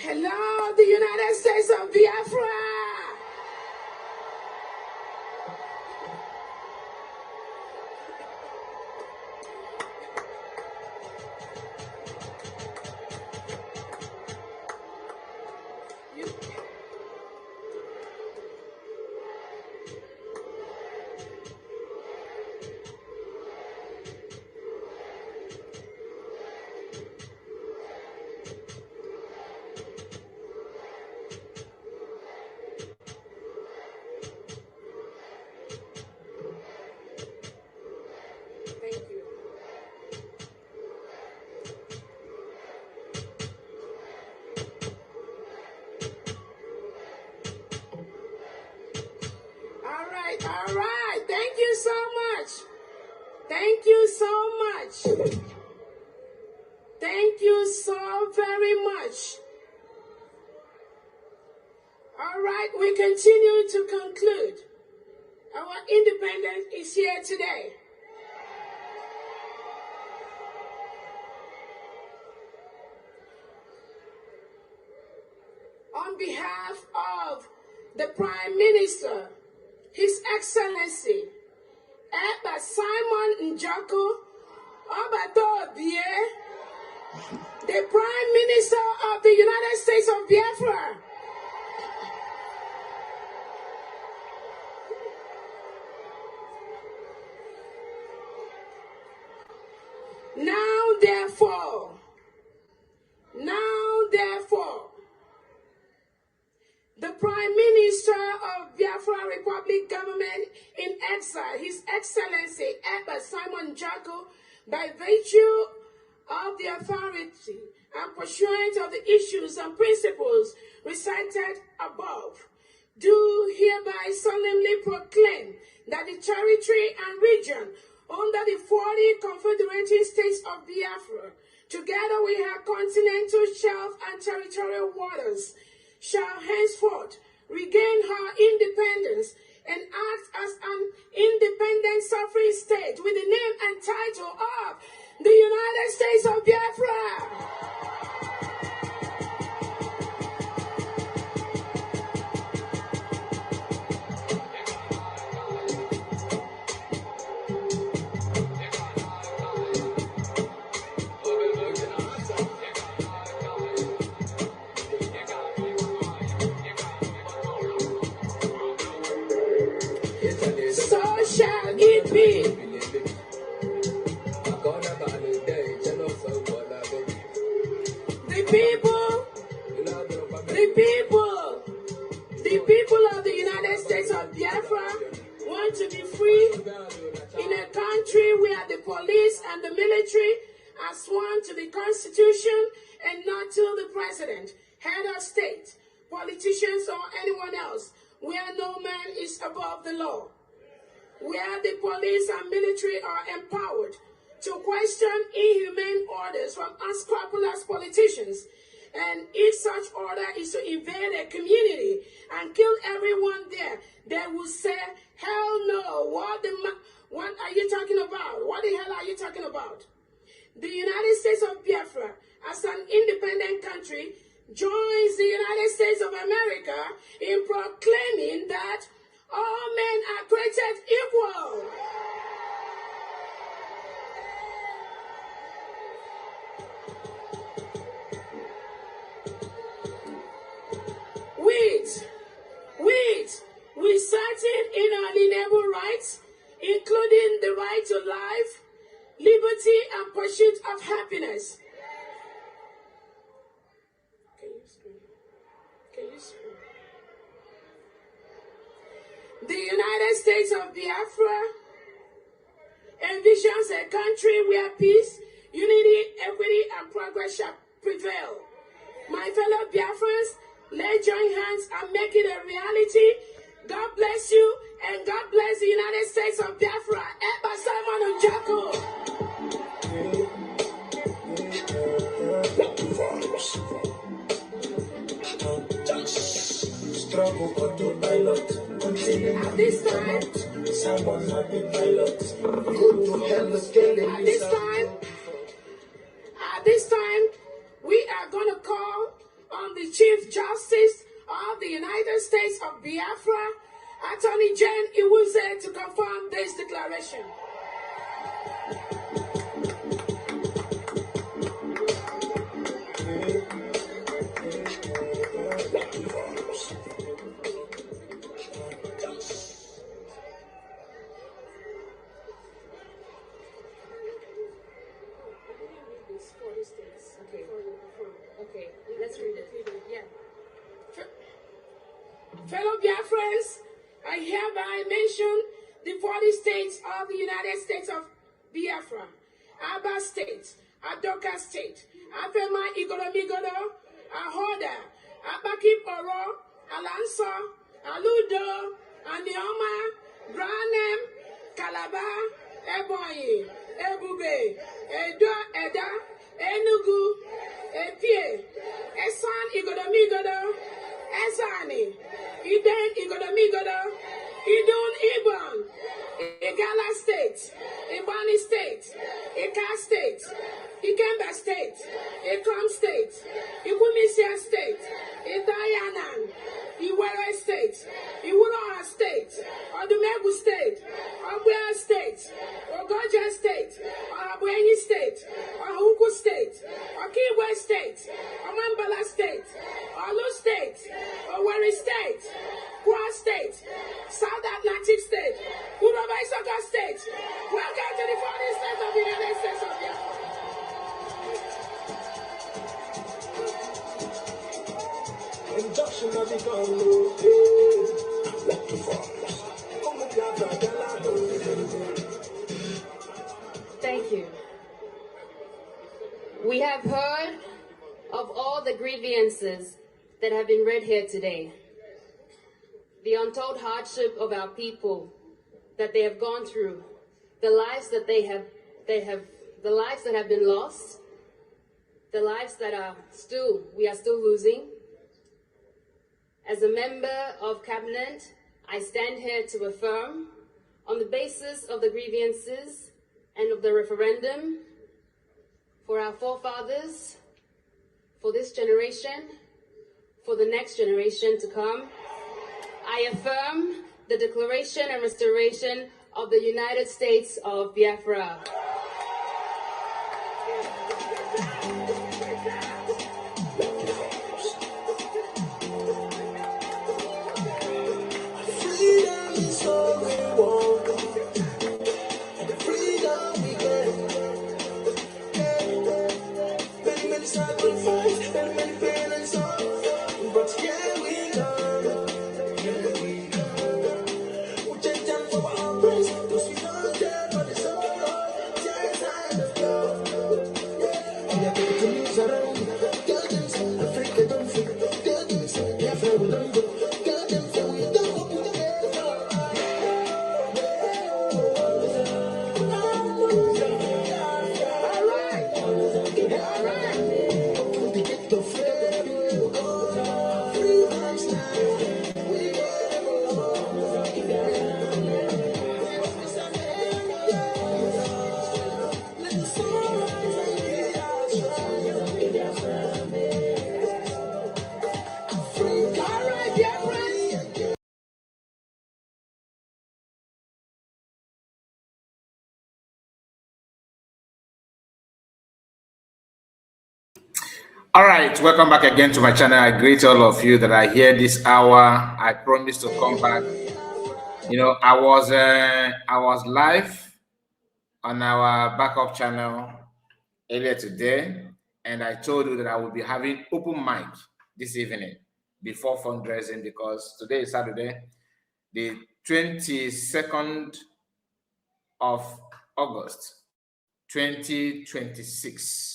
Hello, the United States of Biafra. All right. Thank you so much. Thank you so much. Thank you so very much. All right, we continue to conclude. Our independence is here today. On behalf of the Prime Minister, His Excellency, Ekpa Simon Njoko Obatobie, the Prime Minister of the United States of Biafra. Now therefore, the Prime Minister of Biafra Republic Government in exile, His Excellency Ekpa Simon Njoko, by virtue of the authority and pursuant of the issues and principles recited above, do hereby solemnly proclaim that the territory and region under the 40 Confederated States of Biafra, together with her continental shelf and territorial waters, shall henceforth regain her independence and act as an independent sovereign state with the name and title of the United States of Biafra. So shall it be. The people of the United States of Biafra want to be free in a country where the police and the military are sworn to the Constitution and not to the president, head of state, politicians, or anyone else, where no man is above the law, where the police and military are empowered to question inhumane orders from unscrupulous politicians. And if such order is to invade a community and kill everyone there, they will say, hell no, what are you talking about? What the hell are you talking about? The United States of Biafra, as an independent country, joins the United States of America in proclaiming that all men are created equal. With certain inalienable rights, including the right to life, liberty, and pursuit of happiness. Can you scream? The United States of Biafra envisions a country where peace, unity, equity, and progress shall prevail. My fellow Biafrans, let's join hands and make it a reality. God bless you, and God bless the United States of Biafra. Ekpa Simon Njoko. Struggle autopilot. At this time, Someone not the pilot. Go to hell, scaling. At this time, we are going to call call the Chief Justice of the United States of Biafra, Attorney Jane Iwuze, to confirm this declaration. Okay, let's read it. Yeah. Fellow Biafrans, I hereby mention the 40 states of the United States of Biafra: Aba State, Adoka State, Afema Igoromigodo, Ahoda, Abaki Poro, Alanso, Aludo, Anioma, Branem, Calabar, Ebonyi, Ebube, Edo, Eda, Enugu, Epie, Esan Igoromigodo, Esani, Iden Igodomigodo, Idun Ibon, Igala State, Ibani State, Ika State, Ikemba State, Ikom State, Ikumisia State, Idayanan, Iwere State, Iwuroha State, Odumegu State, Obuya State, Ogoja State, Ohabuenyi State, Ohuku State, Okigwe State, Omambala State, Olu State, Owerri State, Kwa State, South Atlantic State, Uroba Isoka State. Welcome to the 40 states of the United States of Biafra. Injunction of the Thank you. We have heard of all the grievances that have been read here today. The untold hardship of our people that they have gone through, the lives that the lives that have been lost, the lives that we are still losing. As a member of cabinet, I stand here to affirm, on the basis of the grievances and of the referendum, for our forefathers, for this generation, for the next generation to come, I affirm the declaration and restoration of the United States of Biafra. freedom is all we want. The freedom we get. Many, many sacrifice, many pain and sorrow. But here we go. We change them for our praise. Cause we don't care for the sorrow. Just time to go. We are going to lose our own. Tell them so. Africa don't forget. Tell them so. Biafra will not go. Tell them so. We don't go to the All right, welcome back again to my channel. I greet all of you that are here this hour. I promise to come back. You know, I was live on our backup channel earlier today, and I told you that I will be having open mic this evening before fundraising, because today is Saturday, the 22nd of August, 2026.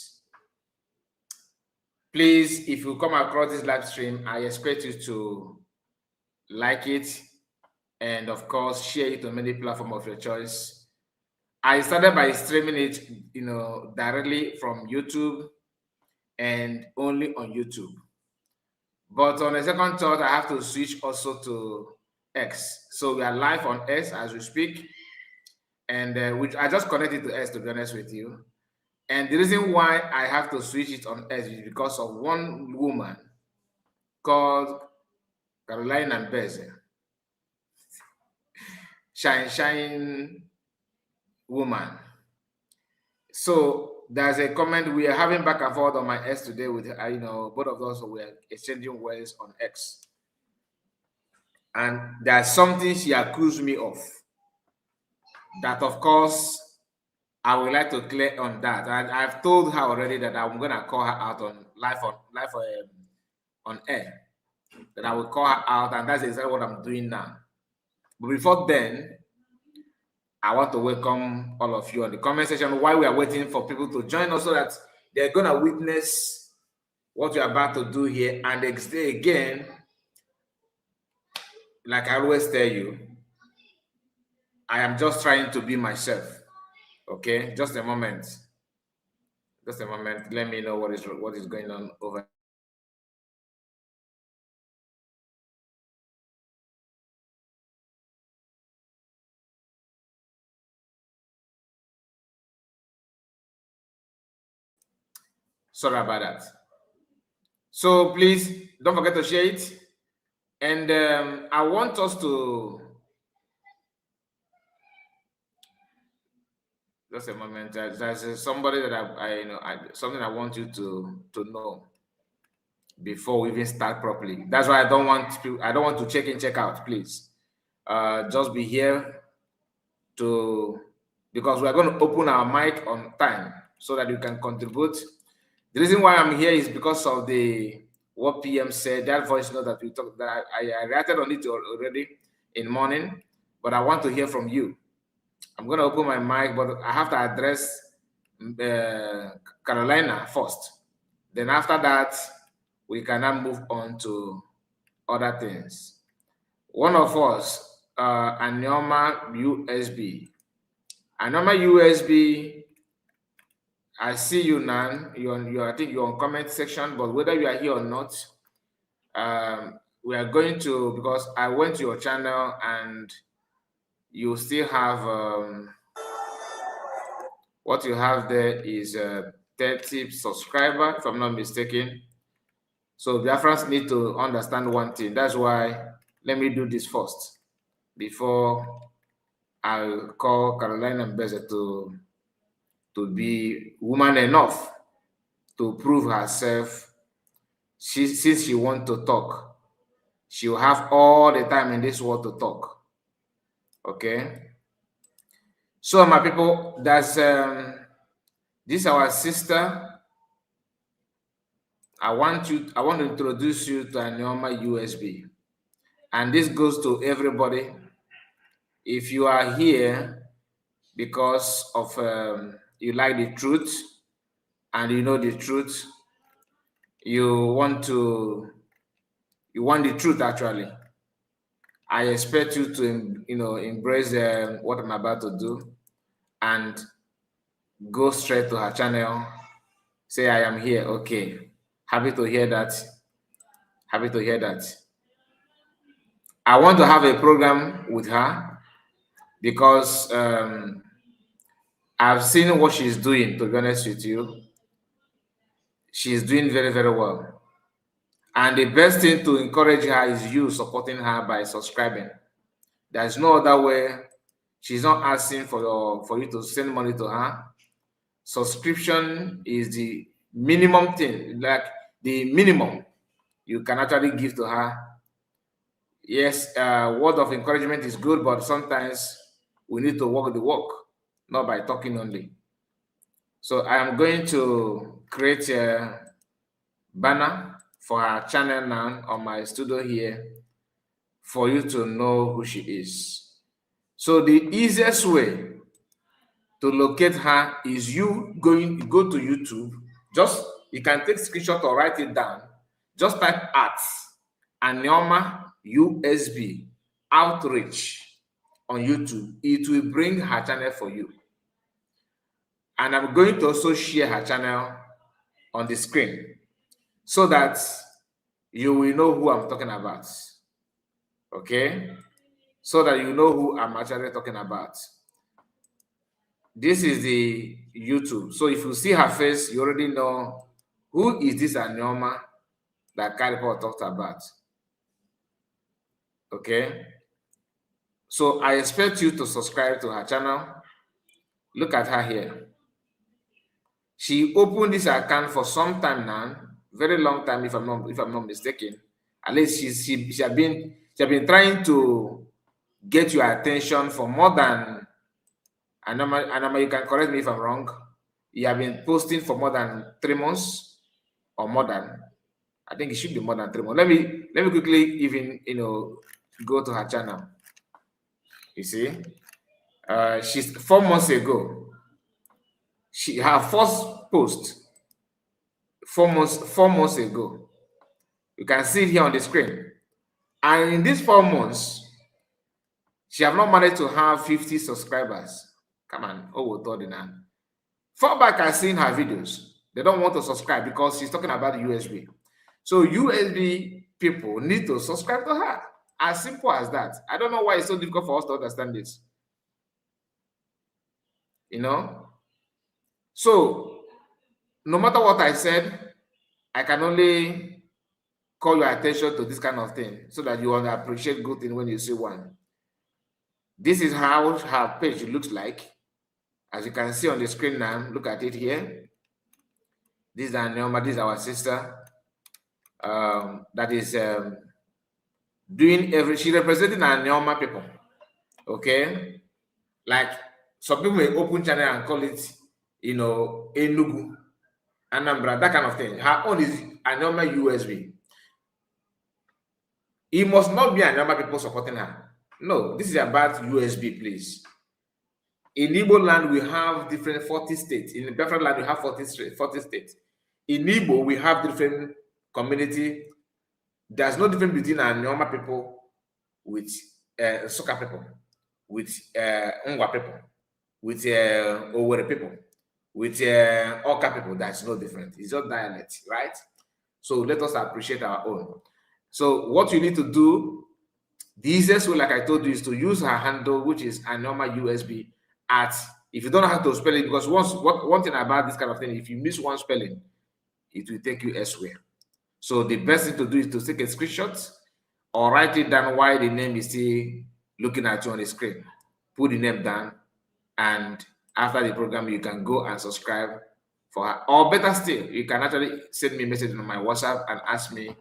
Please, if you come across this live stream, I expect you to like it and, of course, share it on many platforms of your choice. I started by streaming it, you know, directly from YouTube and only on YouTube. But on a second thought, I have to switch also to X. So we are live on X as we speak, and which I just connected to X, to be honest with you. And the reason why I have to switch it on X is because of one woman called Caroline and Beze. Shine woman. So there's a comment. We are having back and forth on my X today with both of us were exchanging words on X. And there's something she accused me of. That of course I would like to clear on that. And I've told her already that I'm gonna call her out on live on air. That I will call her out, and that's exactly what I'm doing now. But before then, I want to welcome all of you on the comment section while we are waiting for people to join us so that they're gonna witness what we're about to do here. And again, like I always tell you, I am just trying to be myself. Okay, just a moment. Just a moment. Let me know what is going on over. Sorry about that. So please don't forget to share it. And I want us to just a moment. There's somebody that something I want you to know before we even start properly. That's why I don't want to check in, check out. Please, just be here because we are going to open our mic on time so that you can contribute. The reason why I'm here is because of what PM said, that voice note that we talked, that I reacted on it already in morning, but I want to hear from you. I'm going to open my mic, but I have to address Carolina first. Then after that, we can now move on to other things. One of us, Anioma USB. Anioma USB, I see you, Nan. I think you're on comment section, but whether you are here or not, we are going to, because I went to your channel and you still have, what you have there is 30 subscribers, if I'm not mistaken. So Biafrans need to understand one thing. That's why let me do this first before I'll call Caroline and Beze to be woman enough to prove herself. Since she wants to talk, she will have all the time in this world to talk. Okay. So my people, that's this is our sister. I want to introduce you to Anioma USB. And this goes to everybody. If you are here because of you like the truth and you know the truth, you want the truth actually, I expect you to embrace what I'm about to do and go straight to her channel, say I am here. Okay, happy to hear that. Happy to hear that. I want to have a program with her because I've seen what she's doing, to be honest with you. She's doing very, very well. And the best thing to encourage her is you supporting her by subscribing. There's no other way. She's not asking for you to send money to her. Subscription is the minimum thing, like the minimum you can actually give to her. Yes, word of encouragement is good, but sometimes we need to walk the walk, not by talking only. So I am going to create a banner for her channel now on my studio here for you to know who she is. So the easiest way to locate her is you go to YouTube. You can take screenshot or write it down. Just type at Anioma USB outreach on YouTube. It will bring her channel for you. And I'm going to also share her channel on the screen so that you will know who I'm talking about. Okay? So that you know who I'm actually talking about. This is the YouTube. So if you see her face, you already know who is this Anioma that Cariport talked about. Okay. So I expect you to subscribe to her channel. Look at her here. She opened this account for some time now, very long time, if I'm not mistaken. At least she has been trying to get your attention for more than, and you can correct me if I'm wrong. You have been posting for more than 3 months or more than. I think it should be more than 3 months. Let me quickly even go to her channel. You see, she's 4 months ago. Her first post 4 months ago. You can see it here on the screen. And in these 4 months, she have not managed to have 50 subscribers. Come on, oh, now. Far back, I've seen her videos. They don't want to subscribe because she's talking about the USB. So USB people need to subscribe to her. As simple as that. I don't know why it's so difficult for us to understand this. So no matter what I said, I can only call your attention to this kind of thing so that you will appreciate good thing when you see one. This is how her page looks like. As you can see on the screen now, look at it here. This is Neoma, this is our sister. That is she representing our Neoma people. Okay? Like some people may open channel and call it, Enugu, Anambra, that kind of thing. Her own is Neoma USB. It must not be Neoma people supporting her. No, this is about USB, please. In Igbo land, we have different 40 states. In the Biafra land, we have 40 states. In Igbo, we have different community. There's no difference between Neoma people with Soka people, with Ngwa people, with Owere people, with Oka people. That's no different. It's just dialect, right? So let us appreciate our own. So what you need to do, the easiest way, like I told you, is to use her handle, which is Neoma USB. If you don't know how to spell it, because one thing about this kind of thing, if you miss one spelling, it will take you elsewhere. So the best thing to do is to take a screenshot or write it down while the name is still looking at you on the screen. Put the name down, and after the program, you can go and subscribe for her. Or better still, you can actually send me a message on my WhatsApp and ask me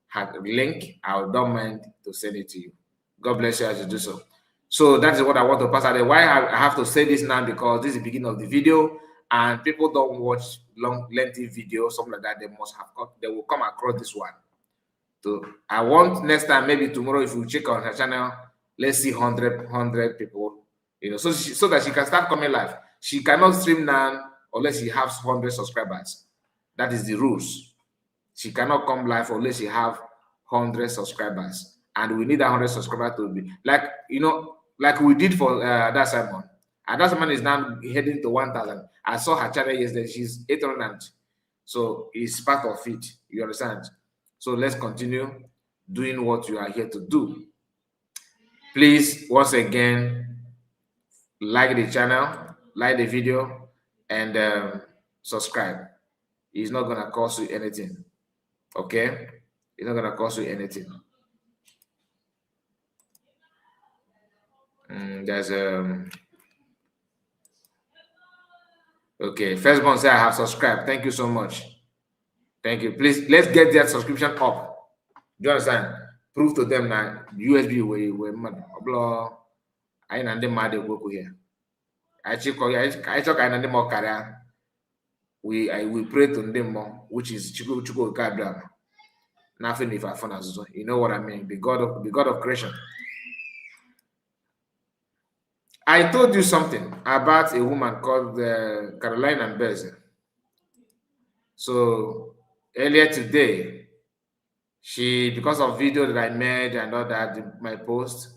her link. I don't mind to send it to you. God bless you as you do so. So that is what I want to pass out. Why I have to say this now, because this is the beginning of the video, and people don't watch lengthy videos, something like that. They will come across this one. So I want next time, maybe tomorrow, if you check on her channel, let's see 100 people, so that she can start coming live. She cannot stream now unless she has 100 subscribers. That is the rules. She cannot come live unless she have 100 subscribers, and we need 100 subscribers to be like we did for that Simon. And that Simon is now heading to 1,000. I saw her channel yesterday. She's 800. So it's part of it. You understand? So let's continue doing what you are here to do. Please, once again, like the channel, like the video, and subscribe. It's not going to cost you anything. Okay? It's not going to cost you anything. There's okay, firstborn say I have subscribed. Thank you so much. Thank you. Please, let's get that subscription up. Do you understand? Prove to them that USB we mad. I ain't under mad work here. I check I more career. We pray to them more, which is Chuko God. Nothing if I found as you know what I mean. The God of creation. I told you something about a woman called Caroline and Bez. So earlier today, because of video that I made and all that, my post,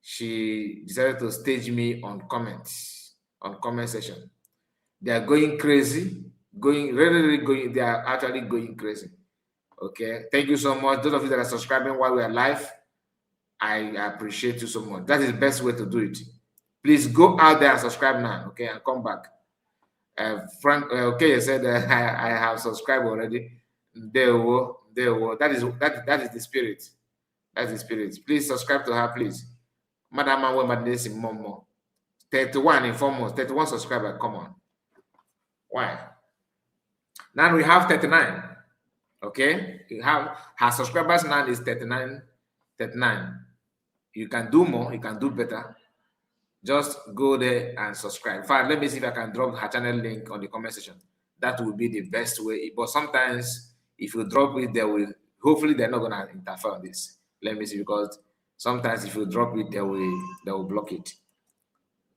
she decided to stage me on comment section. They are going crazy, they are actually going crazy. Okay, thank you so much. Those of you that are subscribing while we are live, I appreciate you so much. That is the best way to do it. Please go out there and subscribe now, okay, and come back. Frank, okay, you said I have subscribed already. That is the spirit. That's the spirit. Please subscribe to her, please. Madam Madness Momo. 31 in 4 months. 31 subscribers. Come on. Why? Now we have 39. Okay? You have her subscribers now is 39. 39. You can do more, you can do better. Just go there and subscribe. In fact, let me see if I can drop her channel link on the comment section. That will be the best way. But sometimes if you drop it, hopefully they're not gonna interfere on this. Let me see, because sometimes if you drop it, they will block it.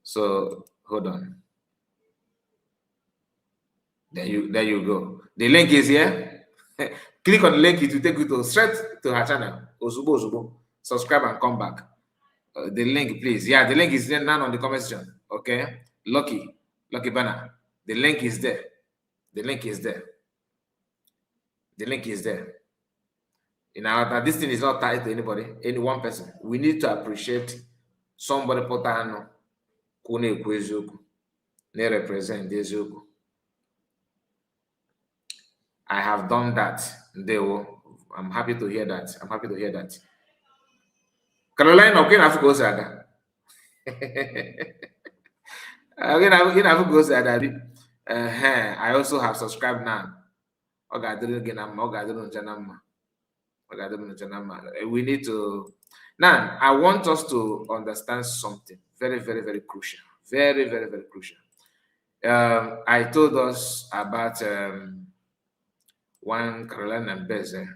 So hold on. There you go. The link is here. Click on the link, it will take you straight to her channel. Ozubo. Subscribe and come back. The link, please. Yeah, the link is there now on the comment section. Okay. Lucky banner. The link is there. The link is there. The link is there. Now this thing is not tied to anybody, any one person. We need to appreciate somebody put on kune kwezoku. They represent ezoku. I have done that. I'm happy to hear that. I'm happy to hear that. Caroline, okay, I have to go sada. I also have subscribed now. We need to now. I want us to understand something very, very, very crucial. Very, very, very crucial. I told us about one Caroline and Beze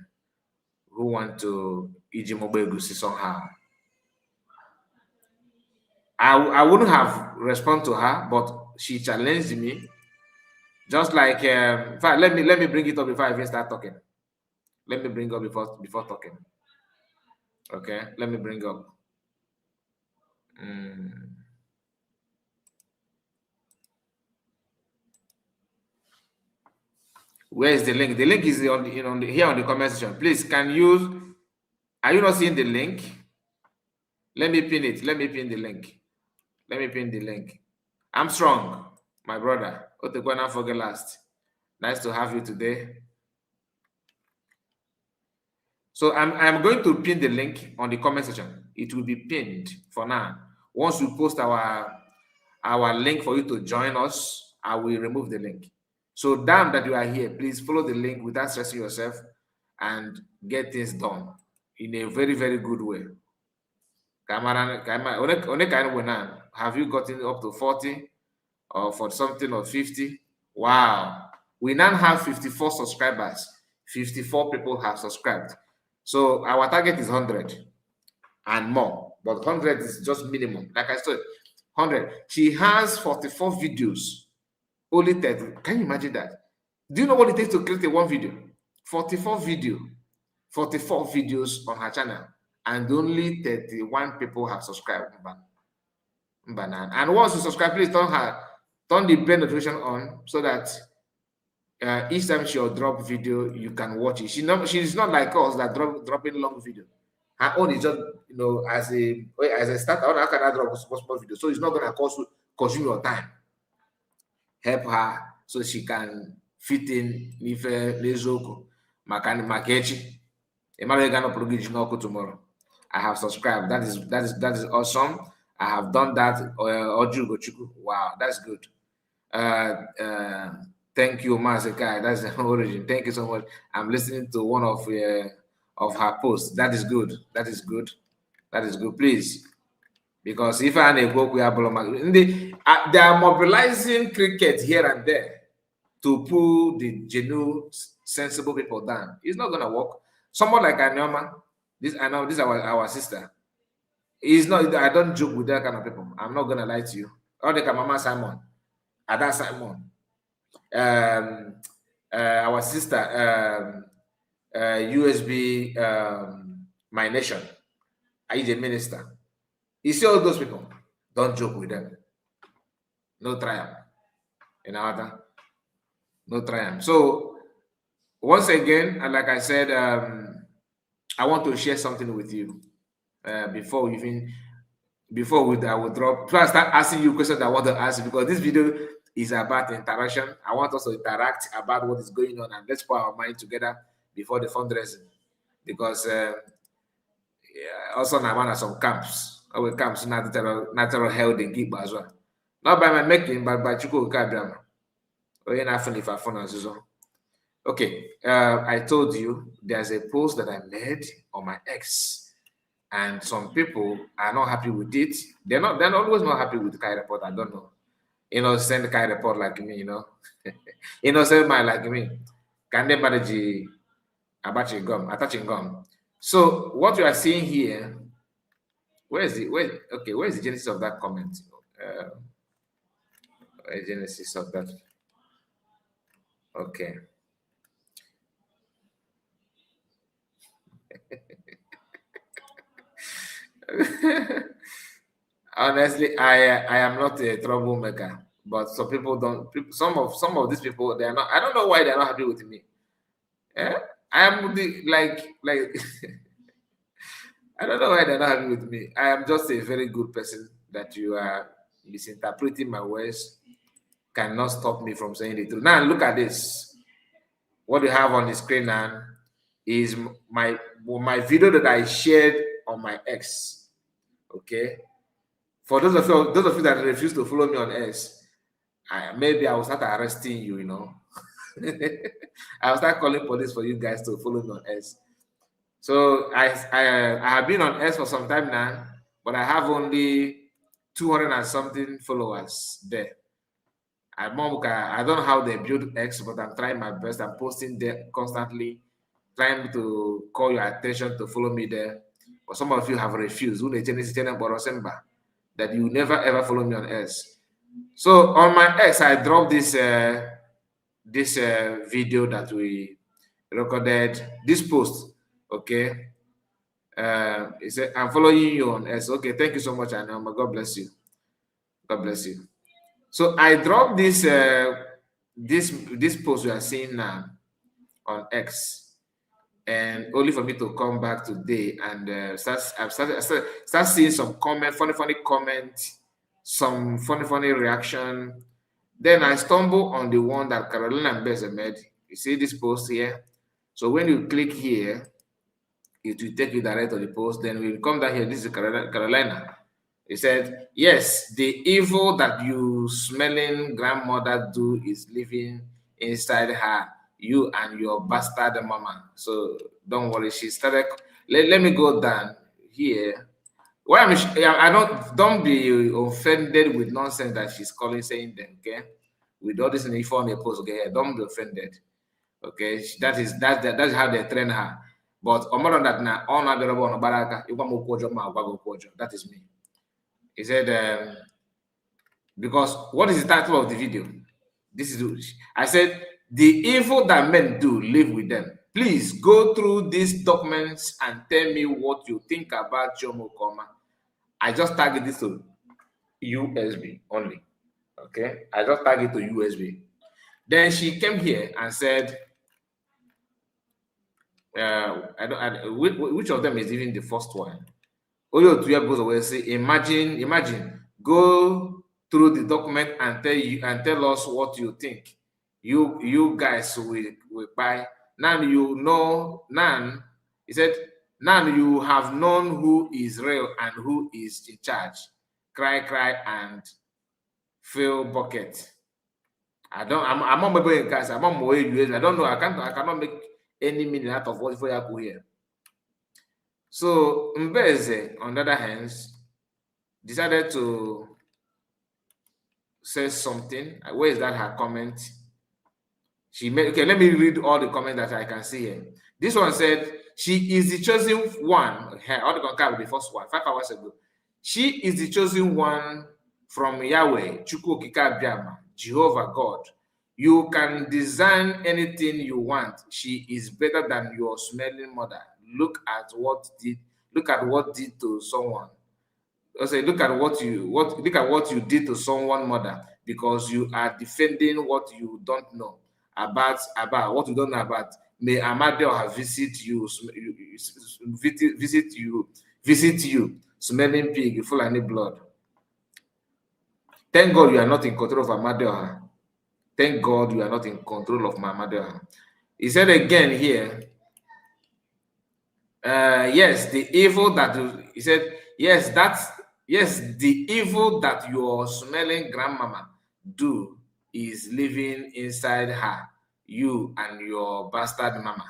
who want to Ijimobegusi somehow. I wouldn't have responded to her, but she challenged me. Just like, in fact, let me bring it up before I even start talking. Let me bring up before talking. Okay, let me bring up. Where is the link? The link is here on the comment section. Please, are you not seeing the link? Let me pin it. Let me pin the link. Let me pin the link. I'm strong, my brother. Otekwana forget last. Nice to have you today. So I'm going to pin the link on the comment section. It will be pinned for now. Once we post our link for you to join us, I will remove the link. So damn that you are here, please follow the link without stressing yourself and get things done in a very, very good way. Have you gotten up to 40 or for something or 50? Wow. We now have 54 subscribers. 54 people have subscribed. So our target is 100 and more. But 100 is just minimum. Like I said, 100. She has 44 videos. Only 30. Can you imagine that? Do you know what it takes to create one video? 44 videos on her channel, and only 31 people have subscribed. And once you subscribe, please turn the bell notification on so that each time she'll drop video, you can watch it. She's not like us that dropping long video. Her own is just as a start. How can I drop a small video? So it's not gonna consume your time. Help her so she can fit in if Lezoko Makechi. Tomorrow. I have subscribed. That is awesome. I have done that. Wow, that's good. Thank you, Mazekai. That's the origin. Thank you so much. I'm listening to one of her posts. That is good. That is good. That is good. Please. Because if I they are mobilizing cricket here and there to pull the genuine, sensible people down. It's not gonna work. Someone like Anyoma, this is our sister. It's not. I don't joke with that kind of people. I'm not gonna lie to you. Or the Mama Simon, Ada Simon, our sister, USB, My Nation, IJ Minister. You see all those people, don't joke with them. No triumph. No triumph. So, once again, and like I said, I want to share something with you before I will drop. So I start asking you questions I want to ask you, because this video is about interaction. I want us to interact about what is going on, and let's put our mind together before the fundraising, because also now one of some camps. Our camps natural held in Ekpa as well. Not by my making, but by Chuko Kabiama. Okay, I told you there's a post that I made on my ex, and some people are not happy with it. They're always not happy with the Kai report. I don't know. Send the Kai report like me, innocent man like me. Can they manage attaching gum? So what you are seeing here, where's the genesis of that comment? Genesis of that. Okay. Honestly, I am not a troublemaker, but some people don't. Some of these people, they are not. I don't know why they are not happy with me. I am like I don't know why they're not happy with me. I am just a very good person that you are misinterpreting my words. Cannot stop me from saying the truth. Now look at this. What you have on the screen now is my video that I shared on my ex. Okay. For those of you that refuse to follow me on X, maybe I will start arresting you. I will start calling police for you guys to follow me on X. So I have been on X for some time now, but I have only 200 and something followers there. I don't know how they build X, but I'm trying my best. I'm posting there constantly, trying to call your attention to follow me there. But some of you have refused. That you never ever follow me on X. So on my X, I dropped this video that we recorded, this post. Okay. It said, I'm following you on X. Okay, thank you so much, Anoma. God bless you. God bless you. So I dropped this this post we are seeing now on X. And only for me to come back today and start seeing some funny comment, some funny reaction. Then I stumble on the one that Carolina Mbeze made. You see this post here? So when you click here, it will take you direct to the post. Then we'll come down here. This is Carolina. He said, yes, the evil that you smelling grandmother do is living inside her, you and your bastard mama. So don't worry, she started. Let me go down here. Well, don't be offended with nonsense that she's saying them, okay? With all this info on the post, okay? Don't be offended. Okay, that's how they train her. But that is me. He said, because what is the title of the video? I said, the evil that men do, live with them. Please go through these documents and tell me what you think about Jomo Koma. I just target this to USB only. Okay, I just target to USB. Then she came here and said, which of them is even the first one? Oyo Tuya goes away and say, imagine, go through the document and tell us what you think. You guys will buy. Now you know, he said, now you have known who is real and who is in charge. Cry and fill bucket. I'm on my way, guys. I'm on my way. I don't know. I cannot make any meaning out of what I go here. So Mbeze, on the other hand, decided to say something. Where is that her comment? She made, okay, let me read all the comments that I can see here. This one said, she is the chosen one. All the contact with the first one, 5 hours ago. She is the chosen one from Yahweh, Chukwu Okike Abiama, Jehovah God. You can design anything you want. She is better than your smelling mother. Look at what did to someone. I say, look at what you did to someone, mother, because you are defending what you don't know about what you don't know about. May Amadeo visit you, smelling pig, full of any blood. Thank God you are not in control of Amadeo. Thank God you are not in control of my mother. He said again here, Yes, the evil that he said, yes, the evil that your smelling grandmama do is living inside her, you and your bastard mama.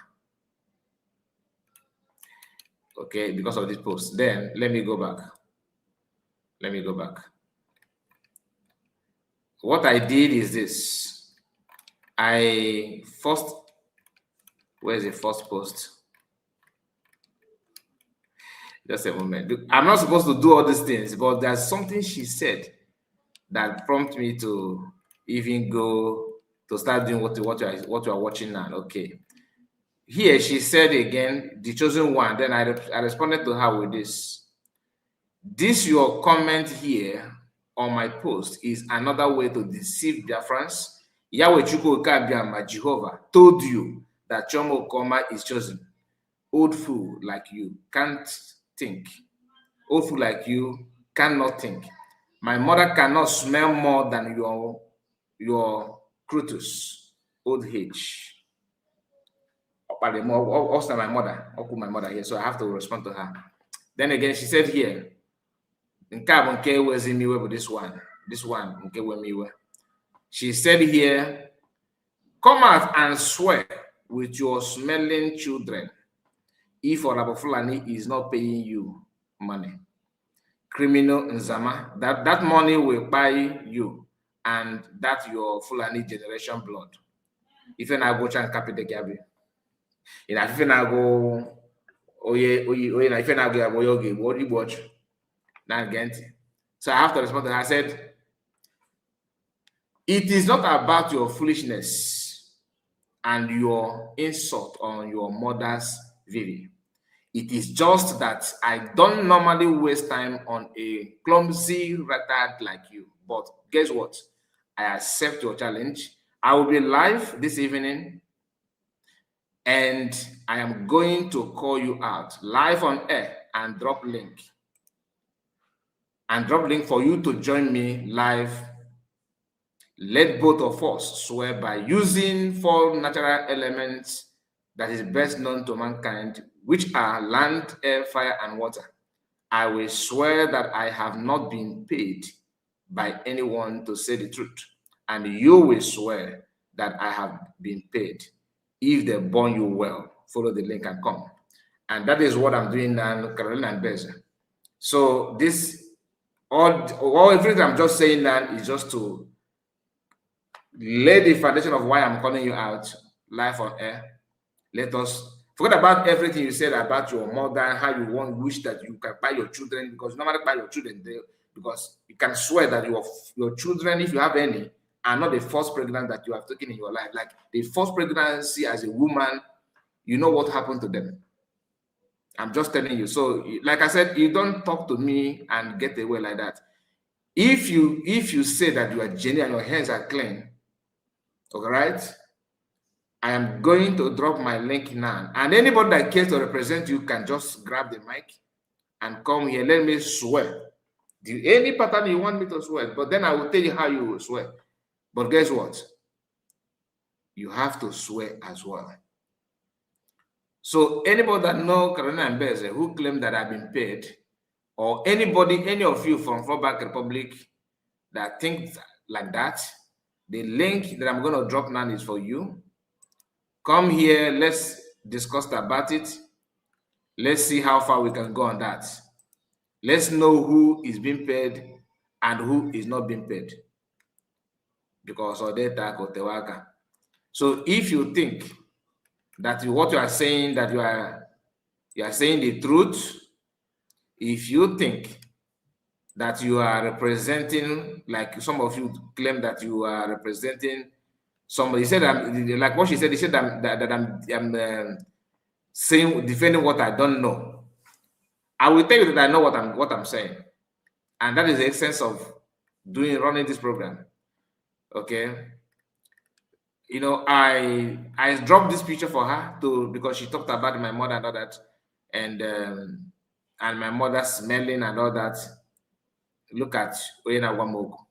Okay, because of this post. Then let me go back. What I did is this. Where's the first post? Just a moment. I'm not supposed to do all these things, but there's something she said that prompted me to even go to start doing what you are watching now. Okay. Here she said again, the chosen one. Then I responded to her with this. This your comment here on my post is another way to deceive Biafrans. Yahweh Chukwuka Jehovah told you that Chomo Koma is chosen. Old fool like you can't think. Old fool like you cannot think. My mother cannot smell more than your Crutus, old H. Also my mother here, so I have to respond to her. Then again, she said here, this one, she said here, come out and swear with your smelling children if Orabo Fulani is not paying you money. Criminal Nzama, that money will buy you and that your Fulani generation blood. If you go and copy the gabi, if you go, if you go, what you watch, now again. So I have to respond to her. I said, it is not about your foolishness and your insult on your mother's Vivi. It is just that I don't normally waste time on a clumsy retard like you. But guess what? I accept your challenge. I will be live this evening and I am going to call you out live on air and drop link. And drop link for you to join me live. Let both of us swear by using 4 natural elements that is best known to mankind, which are land, air, fire, and water. I will swear that I have not been paid by anyone to say the truth, and you will swear that I have been paid. If they born you well, follow the link and come. And that is what I'm doing now, Carolina and Beza. So this, all everything I'm just saying now is just to lay the foundation of why I'm calling you out live on air. Let us forget about everything you said about your mother, how you wish that you can buy your children, because no matter buy your children, because you can swear that your children, if you have any, are not the first pregnancy that you have taken in your life. Like the first pregnancy as a woman, you know what happened to them. I'm just telling you. So, like I said, you don't talk to me and get away like that. If you say that you are genuine and your hands are clean, all right, I am going to drop my link now. And anybody that cares to represent you can just grab the mic and come here. Let me swear. Any pattern you want me to swear, but then I will tell you how you will swear. But guess what? You have to swear as well. So anybody that know Carolina and Beze who claim that I've been paid, or anybody, any of you from Fallback Republic that think like that, the link that I'm going to drop now is for you. Come here, let's discuss about it. Let's see how far we can go on that. Let's know who is being paid and who is not being paid. Because of that, so if you think that what you are saying, that you are saying the truth, if you think that you are representing, like some of you claim that you are representing somebody, said like what she said, he said that I'm saying, defending what I don't know. I will tell you that I know what I'm saying, and that is the essence of running this program. Okay, you know, I dropped this picture for her because she talked about my mother and all that, and my mother smelling and all that. Look at Oyena Wamoko.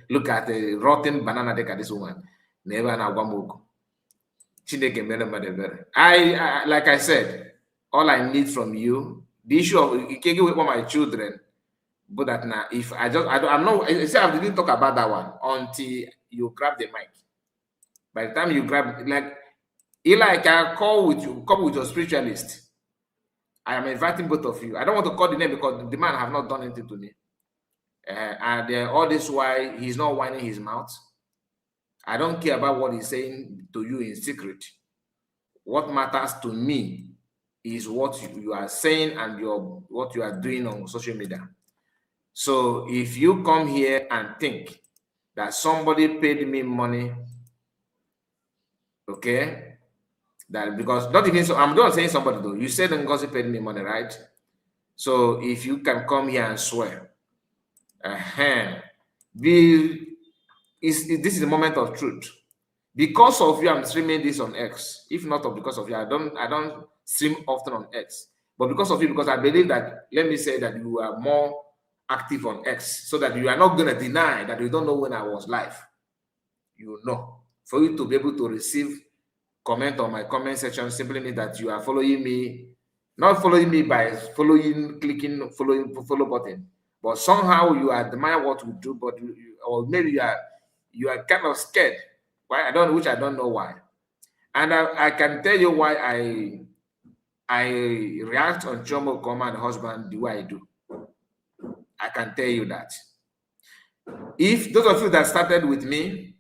Look at the rotten banana deck at this woman. Never na Wamoko. Chineke mere mmadụ ebere. I like I said, all I need from you, the issue of Ikege with my children, but that now if I just I'm not I say I didn't talk about that one until you grab the mic. By the time you grab, like Eli, I can call with you, come with your spiritualist. I am inviting both of you. I don't want to call the name because the man have not done anything to me. And all this why he's not winding his mouth. I don't care about what he's saying to you in secret. What matters to me is what you are saying and what you are doing on social media. So if you come here and think that somebody paid me money, okay, that because not even so, I'm not saying somebody though. You said Ngozi paid me money, right? So if you can come here and swear, this is a moment of truth. Because of you, I'm streaming this on X. If not because of you, I don't stream often on X. But because of you, because I believe that, let me say that you are more active on X, so that you are not going to deny that you don't know when I was live. You know. For you to be able to receive comment on my comment section simply means that you are following me, not following me by clicking follow button, but somehow you admire what we do, but or maybe you are kind of scared. Why? I don't know why. And I can tell you why I react on Chomo Koma and husband the way I do. I can tell you that. If those of you that started with me,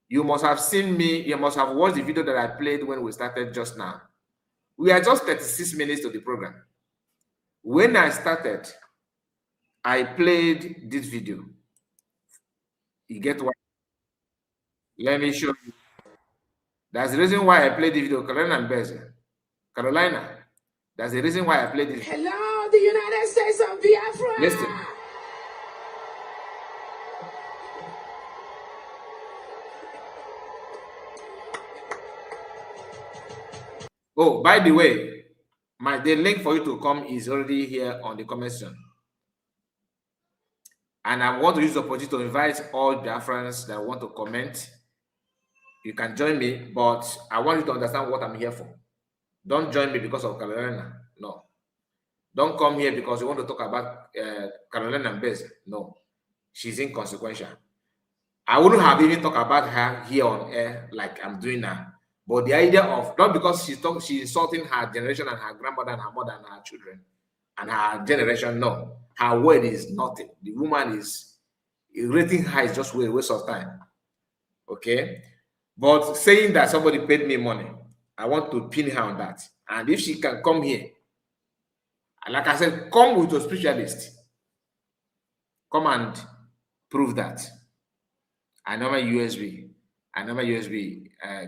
you must have seen me, you must have watched the video that I played when we started just now. We are just 36 minutes to the program. When I started, I played this video. You get what? Let me show you. That's the reason why I played the video, Carolina. That's the reason why I played it. Hello, the United States of Biafra. Listen. Oh, by the way, the link for you to come is already here on the comment section. And I want to use the opportunity to invite all Biafrans that want to comment. You can join me, but I want you to understand what I'm here for. Don't join me because of Carolina. No. Don't come here because you want to talk about Carolina and Bez. No. She's inconsequential. I wouldn't have even talked about her here on air like I'm doing now. But the idea of, not because she's insulting her generation and her grandmother and her mother and her children and her generation, no. Her word is nothing. The woman is rating her is just a waste of time. Okay? But saying that somebody paid me money, I want to pin her on that. And if she can come here, like I said, come with a specialist. Come and prove that. I know my USB.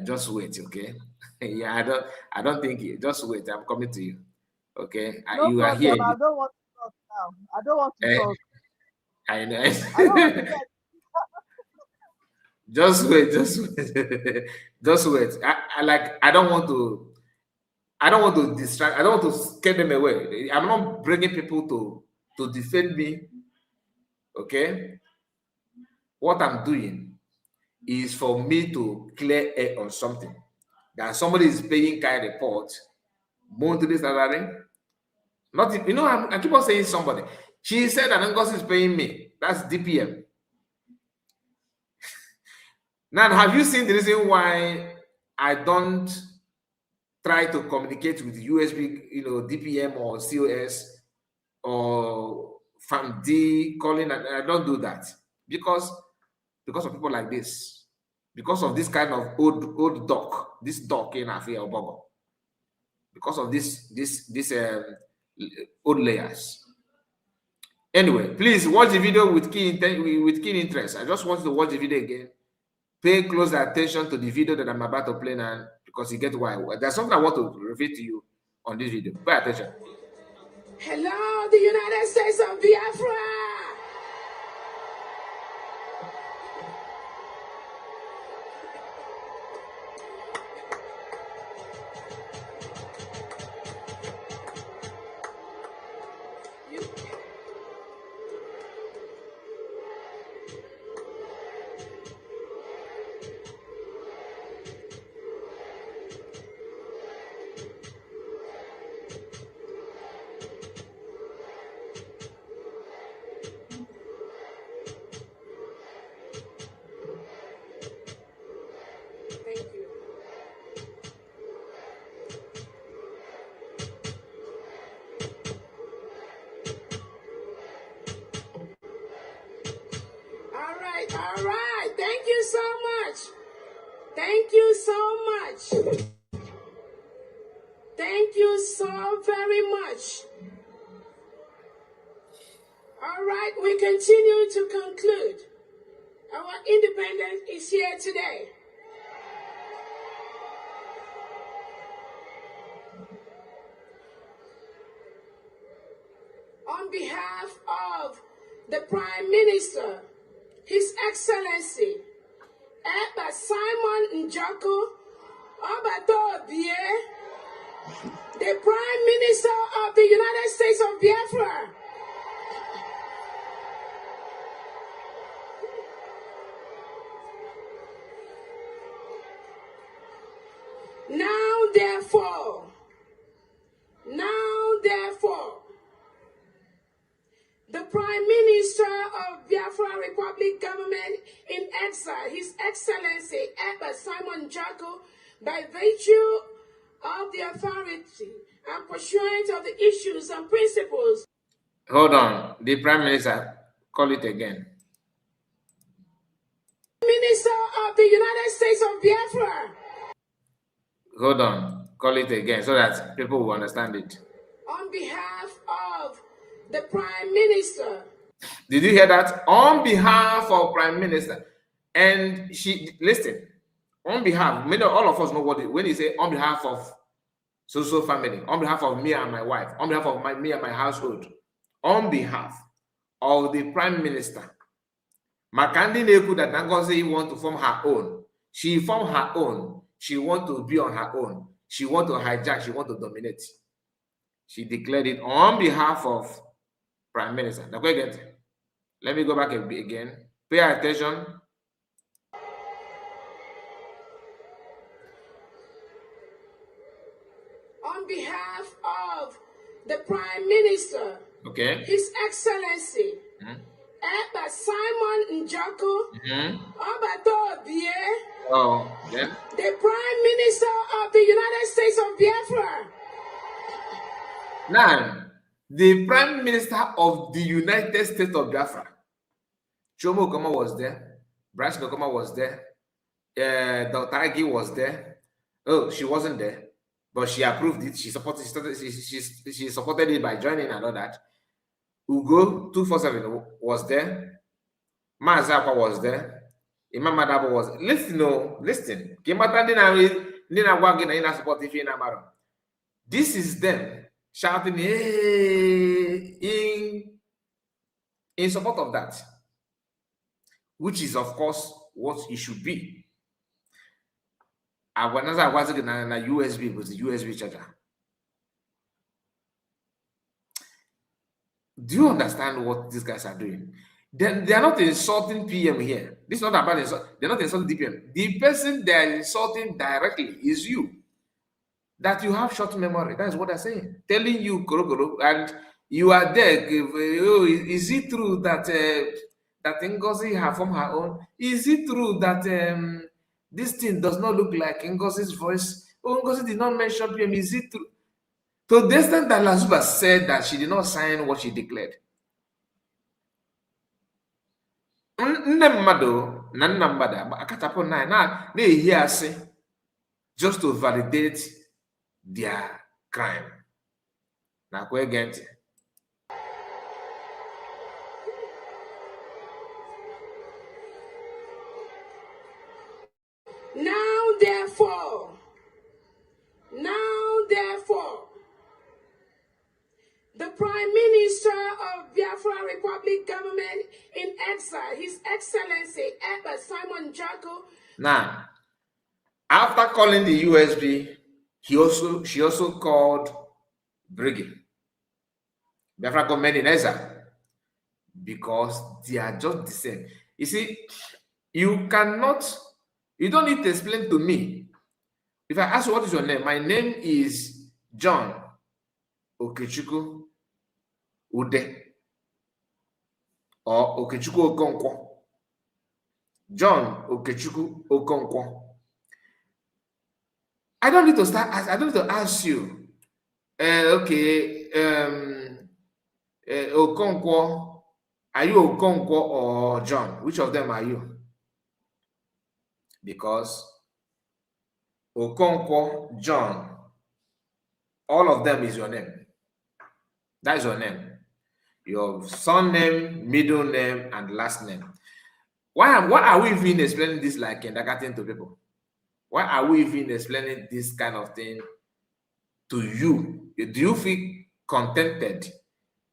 Just wait, okay? Yeah, I don't think it. Just wait. I'm coming to you. Okay? No you problem. are here. I don't want to talk now. I don't want to talk. I know. I don't want to Just wait. Just wait. I don't want to distract. I don't want to scare them away. I'm not bringing people to defend me. Okay? What I'm doing is for me to clear air on something. That somebody is paying kind report, monthly salary. Not, I keep on saying somebody. She said that Ngozi is paying me. That's DPM. Now, have you seen the reason why I don't try to communicate with USB, DPM or COS or FAMD calling? I don't do that because of people like this, because of this kind of old doc, this doc in Afia Obogo, because of this old layers. Anyway, please watch the video with keen interest. I just want you to watch the video again. Pay close attention to the video that I'm about to play now, because you get why. There's something I want to reveal to you on this video. Pay attention. Hello, the United States of Biafra. Thank you. All right. Thank you so much. Thank you so much. Thank you so very much. All right, we continue to conclude. Our independence is here today. On behalf of the Prime Minister, His Excellency, Ekpa Simon Njoko Obatobie, the Prime Minister of the United States of Biafra, Now, therefore, the Prime Minister of Biafra Republic Government in exile, His Excellency Ekpa Simon Njoko, by virtue of the authority and pursuant of the issues and principles. Hold on. The Prime Minister, call it again. Minister of the United States of Biafra. Hold on. Call it again so that people will understand it. On behalf of the Prime Minister. Did you hear that? On behalf of Prime Minister. And she, listen, on behalf, many, all of us know what it, when you say on behalf of so family, on behalf of me and my wife, on behalf of me and my household, on behalf of the Prime Minister. Makandi Neku that Ngozi want to form her own. She formed her own. She want to be on her own. She want to hijack. She want to dominate. She declared it on behalf of Prime Minister. Now, again, let me go back again. Pay attention. On behalf of the Prime Minister, okay, His Excellency, Ekpa Simon Njoko Obatobie, then the Prime Minister of the United States of Biafra. Now, the Prime Minister of the United States of Biafra, Chomo Okoma was there, Branch Okoma was there, Dr. Agi was there. Oh, she wasn't there, but she approved it. She supported. She supported it by joining and all that. Ugo 247 was there. Mazapa was there. Imam Madabo was. Listen. This is them shouting in support of that, which is of course what it should be. I was na USB was the USB charger. Do you understand what these guys are doing? They are not insulting PM here. This is not about insult. They're not insulting DPM. The person they're insulting directly is you. That you have short memory. That's what they're saying. Telling you, Korokoro, and you are there. Is it true that that Ngozi have formed her own? Is it true that this thing does not look like Ngozi's voice? Oh, Ngozi did not mention PM. Is it true? To the extent that Lazuba said that she did not sign what she declared. Just to validate their crime. Now, go again. Now, therefore, the Prime Minister of Biafra Republic Government in exile, His Excellency Ekpa Simon Njoko. Now, after calling the USB, she also called Briggy. Biafra government in exile, because they are just the same. You see, you don't need to explain to me If I ask you what is your name, my name is John Okechukwu Ude or Okechukwu Okonkwo. John Okechukwu Okonkwo. I don't need to ask you. Okay, Okonkwo, are you Okonkwo or John? Which of them are you? Because Okonkwo, John, all of them is your name. That is your name. Your surname, middle name, and last name. Why are we even explaining this like kindergarten to people? Why are we even explaining this kind of thing to you? Do you feel contented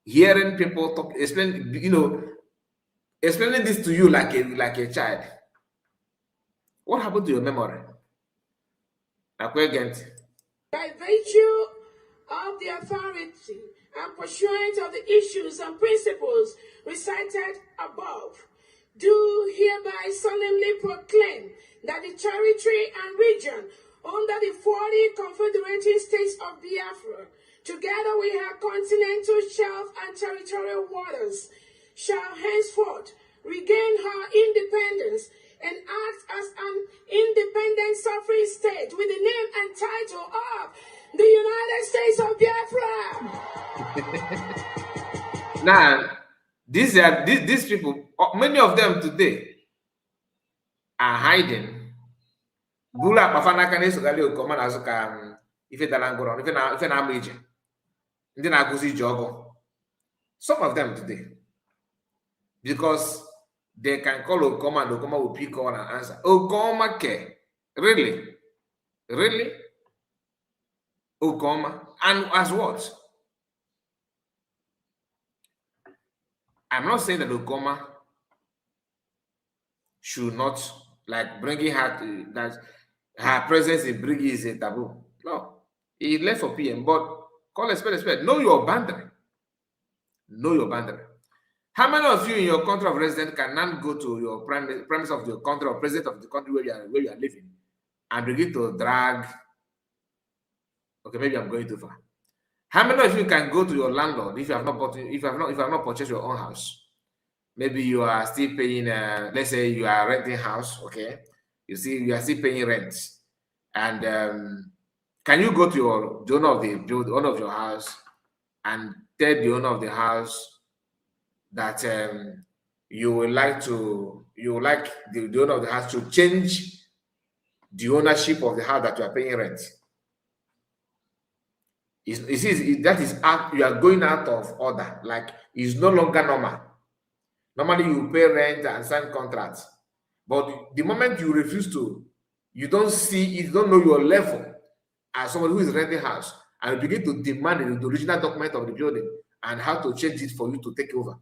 hearing people talk, explaining this to you like a child? What happened to your memory? By virtue of the authority and pursuant of the issues and principles recited above, do hereby solemnly proclaim that the territory and region under the 40 confederating states of Biafra, together with her continental shelf and territorial waters, shall henceforth regain her independence and act as an independent sovereign state with the name and title of the United States of Biafra. Now, these people, many of them today are hiding. Bula Bafanaka Nesogali Okoman Azuka, if it Alangoro, if an Amage, then I go see Jogo. Some of them today. Because they can call Okoma and Okoma will pick on and answer. Okoma ke. Really? Really? Okoma. And as what? I'm not saying that Okoma should not, like, bringing her to, that her presence in Briggy is a taboo. No. He left for PM, but call a spade a spade. Know your boundary. Know your boundary. How many of you in your country of residence cannot go to your premise of your country or president of the country where you are living and begin to drag? Okay, maybe I'm going too far. How many of you can go to your landlord if you have not bought, if you have not purchased your own house? Maybe you are still paying. Let's say you are renting house. Okay, you are still paying rent, and can you go to the owner of your house and tell the owner of the house that you would like the owner of the house to change the ownership of the house that you are paying rent? That is out, you are going out of order. Like, it's no longer normal. Normally you pay rent and sign contracts, but the moment you refuse to, you don't know your level as somebody who is renting house, and you begin to demand the original document of the building and how to change it for you to take over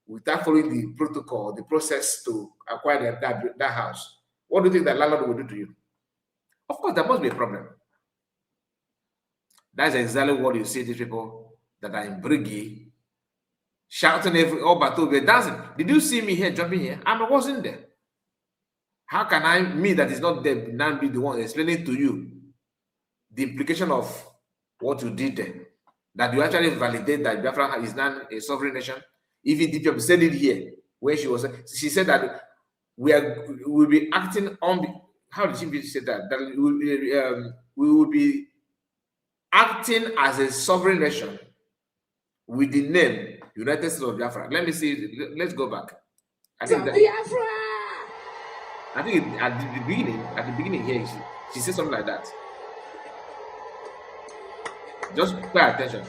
without following the protocol, the process to acquire that house. What do you think that landlord will do to you? Of course, there must be a problem. That's exactly what you see these people that are in Briggy shouting all battle, dancing. Did you see me here jumping here? I wasn't there. How can me that is not there, now be the one explaining to you the implication of what you did there? That you actually validate that Biafra is now a sovereign nation? Even Dipio said it here, where she said that we'll be acting on. How did she say that? That we will be acting as a sovereign nation with the name United States of Biafra. Let me see. Let's go back. I think at the beginning here, she said something like that. Just pay attention.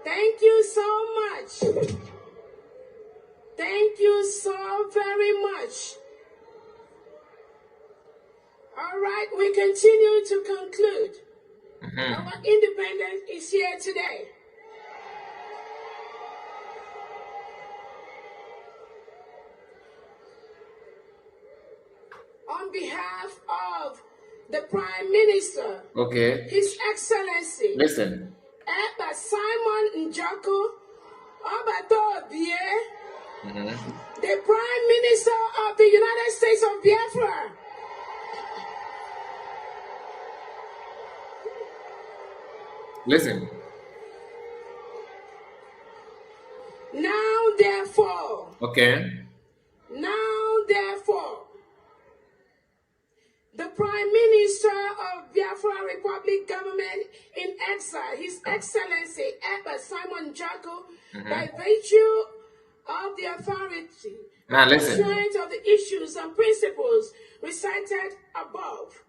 Thank you so much. Thank you so very much. All right, we continue to conclude. Our independence is here today. On behalf of the Prime Minister, Okay. His Excellency, Listen. Ekpa Simon Njoko Obatobie, the Prime Minister of the United States of Biafra. Listen. Now, therefore, Okay. the Prime Minister of Biafra Republic Government in exile, His Excellency Ekpa Simon Njoko, by virtue of the authority Now and listen. strength of the issues and principles recited above,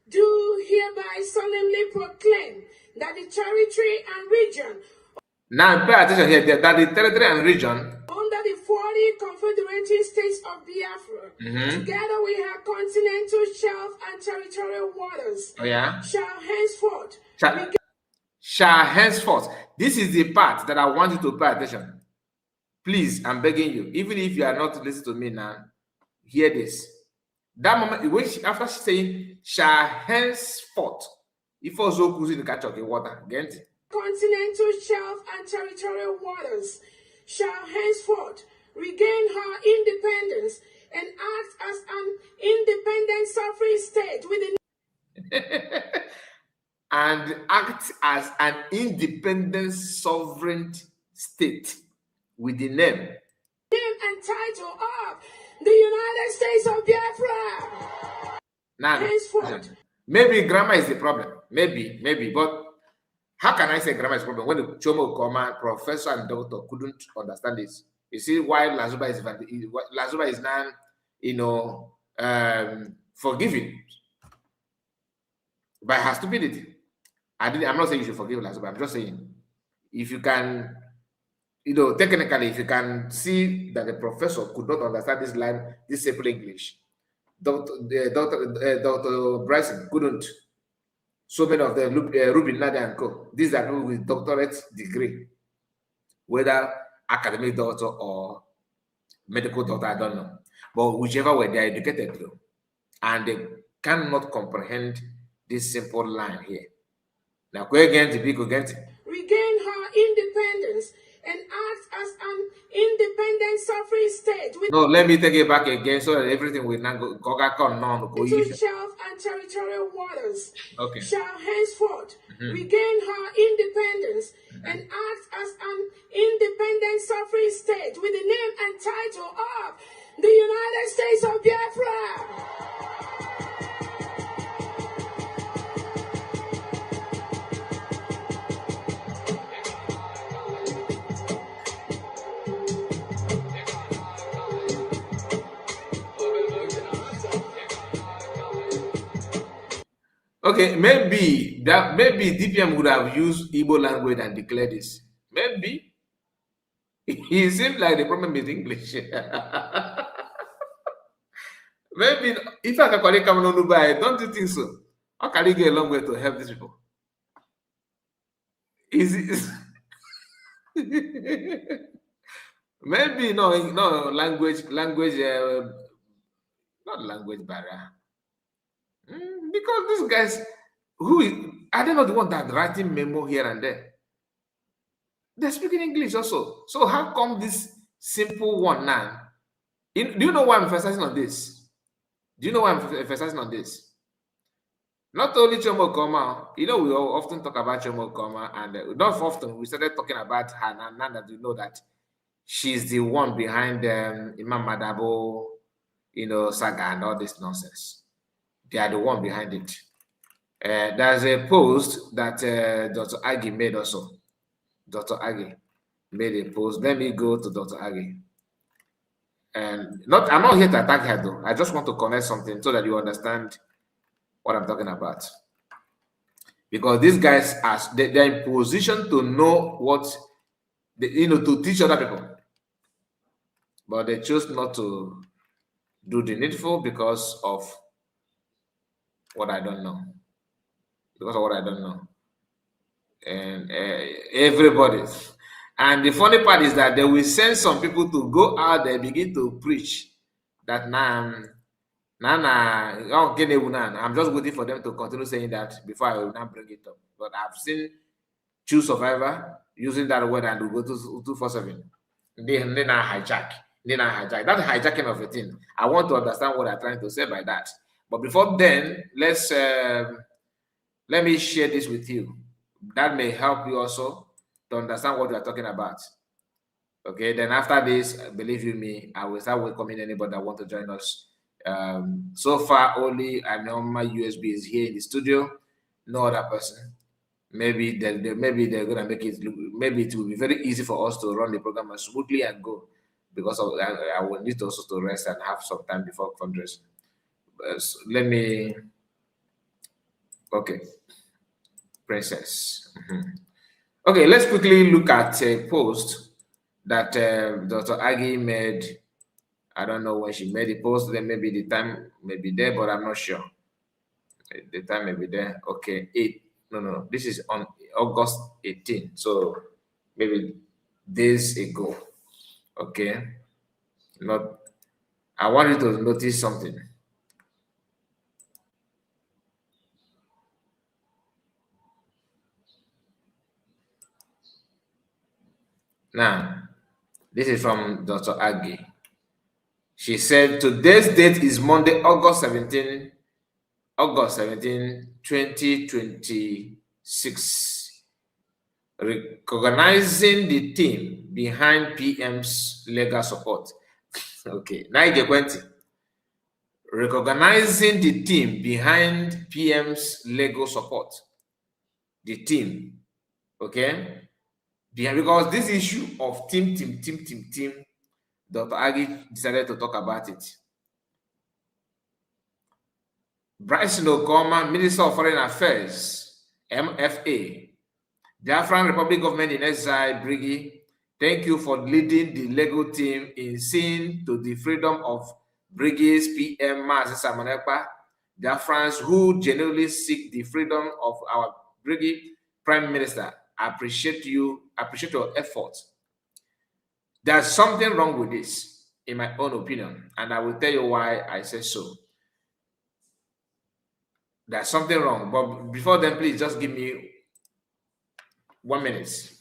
do hereby solemnly proclaim that the territory and region Now pay attention here that the territory and region under the 40 confederated states of Biafra, together we have continental shelf and territorial waters, shall henceforth shall henceforth. This is the part that I want you to pay attention. Please, I'm begging you. Even if you are not listening to me now, hear this. That moment, which after saying shall henceforth, if also in the catch of the water, get it? Continental shelf and territorial waters shall henceforth regain her independence and act as an independent sovereign state within and act as an independent sovereign state with the name and title of the United States of Biafra. Now, henceforth. Maybe grammar is the problem. Maybe, but how can I say grammar is the problem when the Chomo Koma professor and doctor couldn't understand this? You see why Lazuba is now, forgiven by her stupidity. I'm not saying you should forgive Lazuba. I'm just saying if you can, technically, if you can see that the professor could not understand this line, this simple English, Dr. Bryson couldn't. So many of them, Rubin, Nadia, and co. These are people with doctorate degree, whether academic doctor or medical doctor, I don't know. But whichever way, they are educated though, and they cannot comprehend this simple line here. Now, go again to big again. Regain her independence and act as an independent sovereign state with No, let me take it back again so that everything will not go shelf and territorial waters. Okay. Shall henceforth regain her independence and act as an independent sovereign state with the name and title of the United States of Biafra. Okay, maybe DPM would have used Igbo language and declared this. Maybe. It seems like the problem is English. Maybe if I can call it Kamanubai, don't you think so? How can you get a long way to help these people? Maybe no language, not language barrier. Because these guys, are they not the one that writing memo here and there? They're speaking English also. So how come this simple one now? Do you know why I'm emphasizing on this? Not only Chomo Koma, we often talk about Chomo Koma, and not often we started talking about her now that we know that she's the one behind Imam Madabo, saga and all this nonsense. They are the one behind it. There's a post that Dr. Agi made also. Dr. Agi made a post. Let me go to Dr. Agi. And I'm not here to attack her though. I just want to connect something so that you understand what I'm talking about. Because these guys they're in position to know what to teach other people. But they chose not to do the needful because of what I don't know. Because of what I don't know. And everybody. And the funny part is that they will send some people to go out there, begin to preach that I'm just waiting for them to continue saying that before I will not bring it up. But I've seen true survivor using that word and will go to 247. Then I hijack. That hijacking of a thing. I want to understand what I'm trying to say by that. But before then, let me share this with you. That may help you also to understand what we are talking about. Okay, then after this, believe you me, I will start welcoming anybody that want to join us. So far, only I know my USB is here in the studio, no other person. Maybe they're gonna make it. Maybe it will be very easy for us to run the program as smoothly and go, because I will need also to rest and have some time before fundraising. So let me. Okay, Princess. Okay, let's quickly look at a post that Dr. Aggie made. I don't know when she made the post. Then maybe the time may be there, but I'm not sure. The time may be there. Okay, No. This is on August 18. So maybe days ago. Okay. I want you to notice something. Now, this is from Dr. Aggie. She said today's date is Monday, August 17, 2026. Recognizing the team behind PM's legal support. Okay, now you went. Recognizing the team behind PM's legal support. The team, okay? Because this issue of team, Dr. Aggie decided to talk about it. Bryson Okoma, Minister of Foreign Affairs, MFA, Biafran Republic Government in Exile, Briggy, thank you for leading the legal team in seeing to the freedom of Briggy's PM Mazi Simon Ekpa, Biafrans who genuinely seek the freedom of our Briggy Prime Minister. I appreciate your efforts. There's something wrong with this, in my own opinion, and I will tell you why I say so. There's something wrong, but before then, please just give me 1 minute.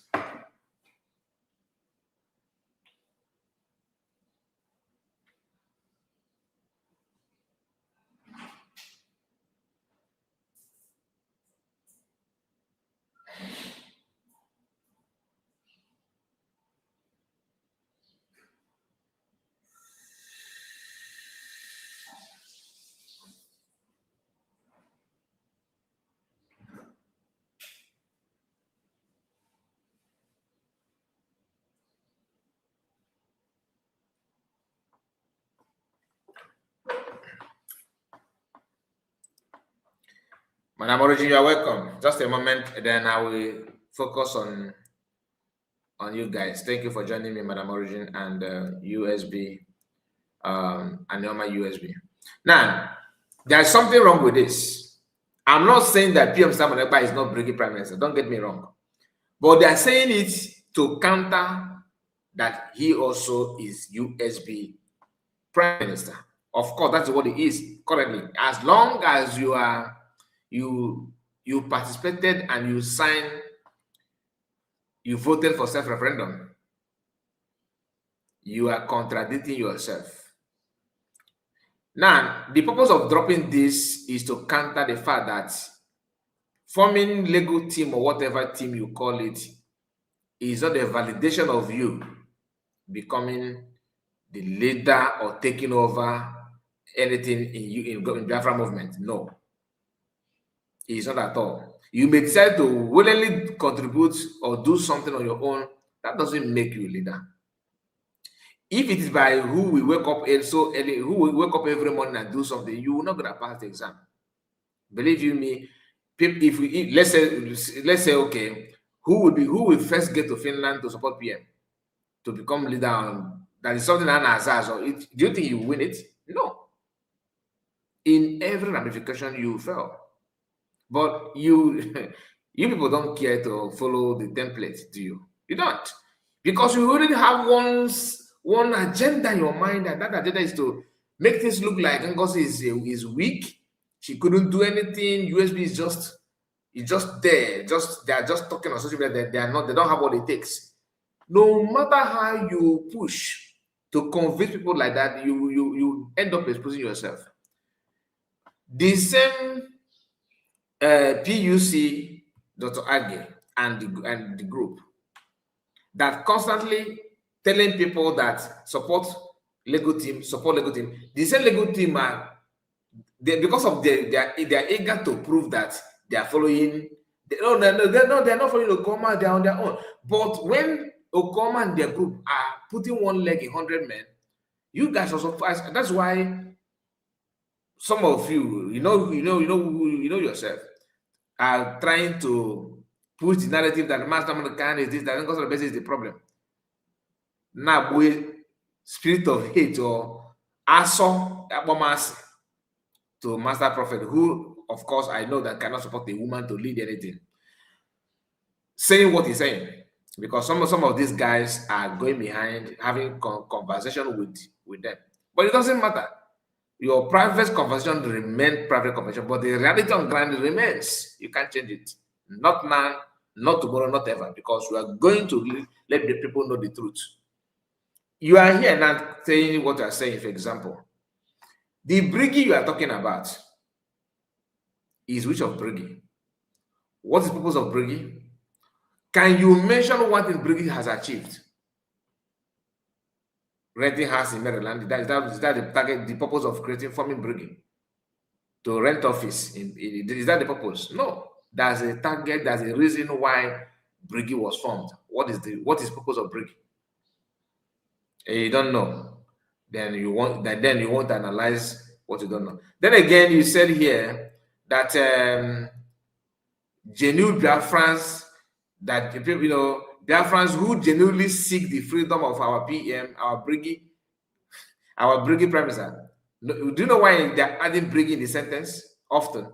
Madam Origin, you are welcome. Just a moment, then I will focus on you guys. Thank you for joining me, Madam Origin, and USB, and normal USB. Now, there's something wrong with this. I'm not saying that PM Simon Ekpa is not Briggy Prime Minister. Don't get me wrong. But they're saying it to counter that he also is USB Prime Minister. Of course, that's what it is currently. As long as you are you participated and you signed, you voted for self-referendum, you are contradicting yourself. Now, the purpose of dropping this is to counter the fact that forming legal team or whatever team you call it is not a validation of you becoming the leader or taking over anything in Biafra movement. No. It's not at all. You may decide to willingly contribute or do something on your own. That doesn't make you a leader. If it is by who we wake up so early, who we wake up every morning and do something, you will not gonna pass the exam. Believe you me. If we let's say okay, who will first get to Finland to support PM to become leader? That is something that has. Do you think you win it? No. In every ramification, you fail. But you people don't care to follow the template, do you? You don't, because you already have one agenda in your mind, and that agenda is to make things look like Ngozi is weak. She couldn't do anything. USB is just there. They are just talking on social media. They don't have what it takes. No matter how you push to convince people like that, you end up exposing yourself. The same PUC, Dr. Age, and the group that constantly telling people that support Lego team. The same Lego team because of they are eager to prove that they are following. They're not following Okoma. They are on their own. But when Okoma and their group are putting one leg in 100 men, you guys are surprised. That's why some of you, you know yourself, are trying to push the narrative that the master American is this, that the basis is the problem. Now, boy, spirit of hate or aso to Master Prophet, who, of course, I know that cannot support a woman to lead anything, saying what he's saying, because some of these guys are going behind having conversation with them, but it doesn't matter. Your private conversation remains private conversation, but the reality on ground remains. You can't change it. Not now, not tomorrow, not ever, because you are going to let the people know the truth. You are here now saying what you are saying. For example, the Briggy you are talking about is which of Briggy? What is the purpose of Briggy? Can you mention what the Briggy has achieved? Renting house in Maryland, is that the target, the purpose of forming Briggy? To rent office? Is that the purpose? No. There's a target, there's a reason why Briggy was formed. What is the purpose of Briggy? You don't know. Then you want to analyze what you don't know. Then again, you said here that genuine Biafrans, that Biafrans who genuinely seek the freedom of our PM, our Briggy Prime Minister. Do you know why they're adding Briggy in the sentence often?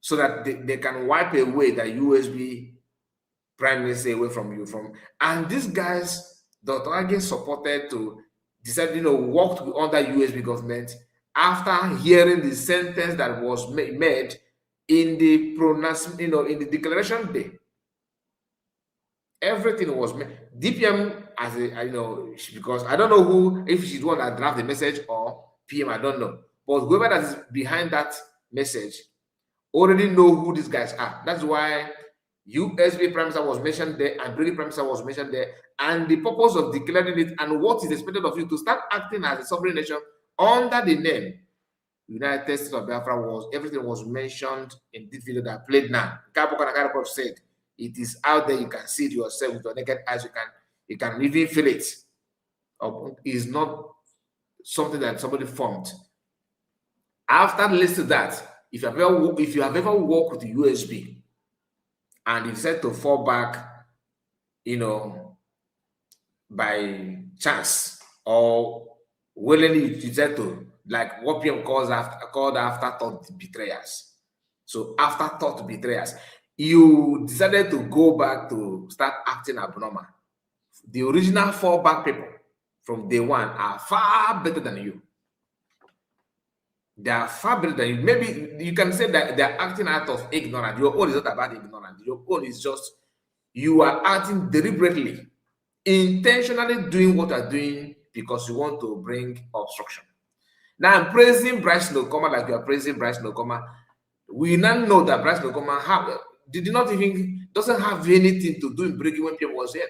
So that they can wipe away the USB Prime Minister away from you. And these guys, Dr. Age supported to decide, worked under USB government after hearing the sentence that was made in the in the declaration day. Everything was made. DPM, as because I don't know who, if she's the one that draft the message or PM, I don't know. But whoever that is behind that message already know who these guys are. That's why USB Prime Minister was mentioned there and Briggy Prime Minister was mentioned there, and the purpose of declaring it and what is expected of you to start acting as a sovereign nation under the name United States of Biafra everything was mentioned in this video that I played now. Kabo said it is out there, you can see it yourself with your naked eyes, you can even feel it. It's not something that somebody formed. After listening to that, if you have ever worked with the USB and you decide to fall back, by chance or willingly, you decide to, like what PM called afterthought betrayers. So afterthought betrayers, you decided to go back to start acting abnormal. The original fallback people from day one are far better than you. They are far better than you. Maybe you can say that they are acting out of ignorance. Your own is not about ignorance. Your own is just you are acting deliberately, intentionally doing what you are doing because you want to bring obstruction. Now I'm praising Bryce Nokoma like you are praising Bryce Nokoma. We now know that Bryce Nokoma doesn't have anything to do in breaking when PM was here.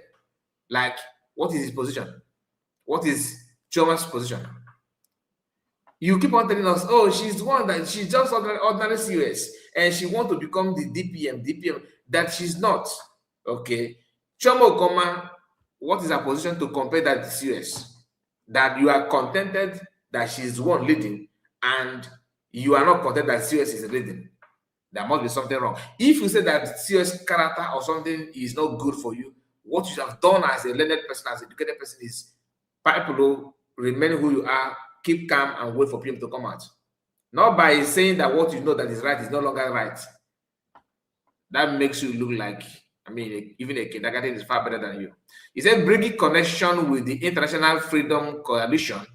Like, what is his position? What is Choma's position? You keep on telling us, oh, she's the one that she's just ordinary CS and she wants to become the DPM, that she's not. Okay. Choma Okoma, what is her position to compare that to CS? That you are contented that she's the one leading and you are not content that CS is leading. There must be something wrong. If you say that serious character or something is not good for you, what you have done as a learned person, as an educated person, is pipe low, remain who you are, keep calm, and wait for people to come out. Not by saying that what you know that is right is no longer right. That makes you look like, I mean, even a kindergarten is far better than you. He said bringing connection with the International Freedom Coalition,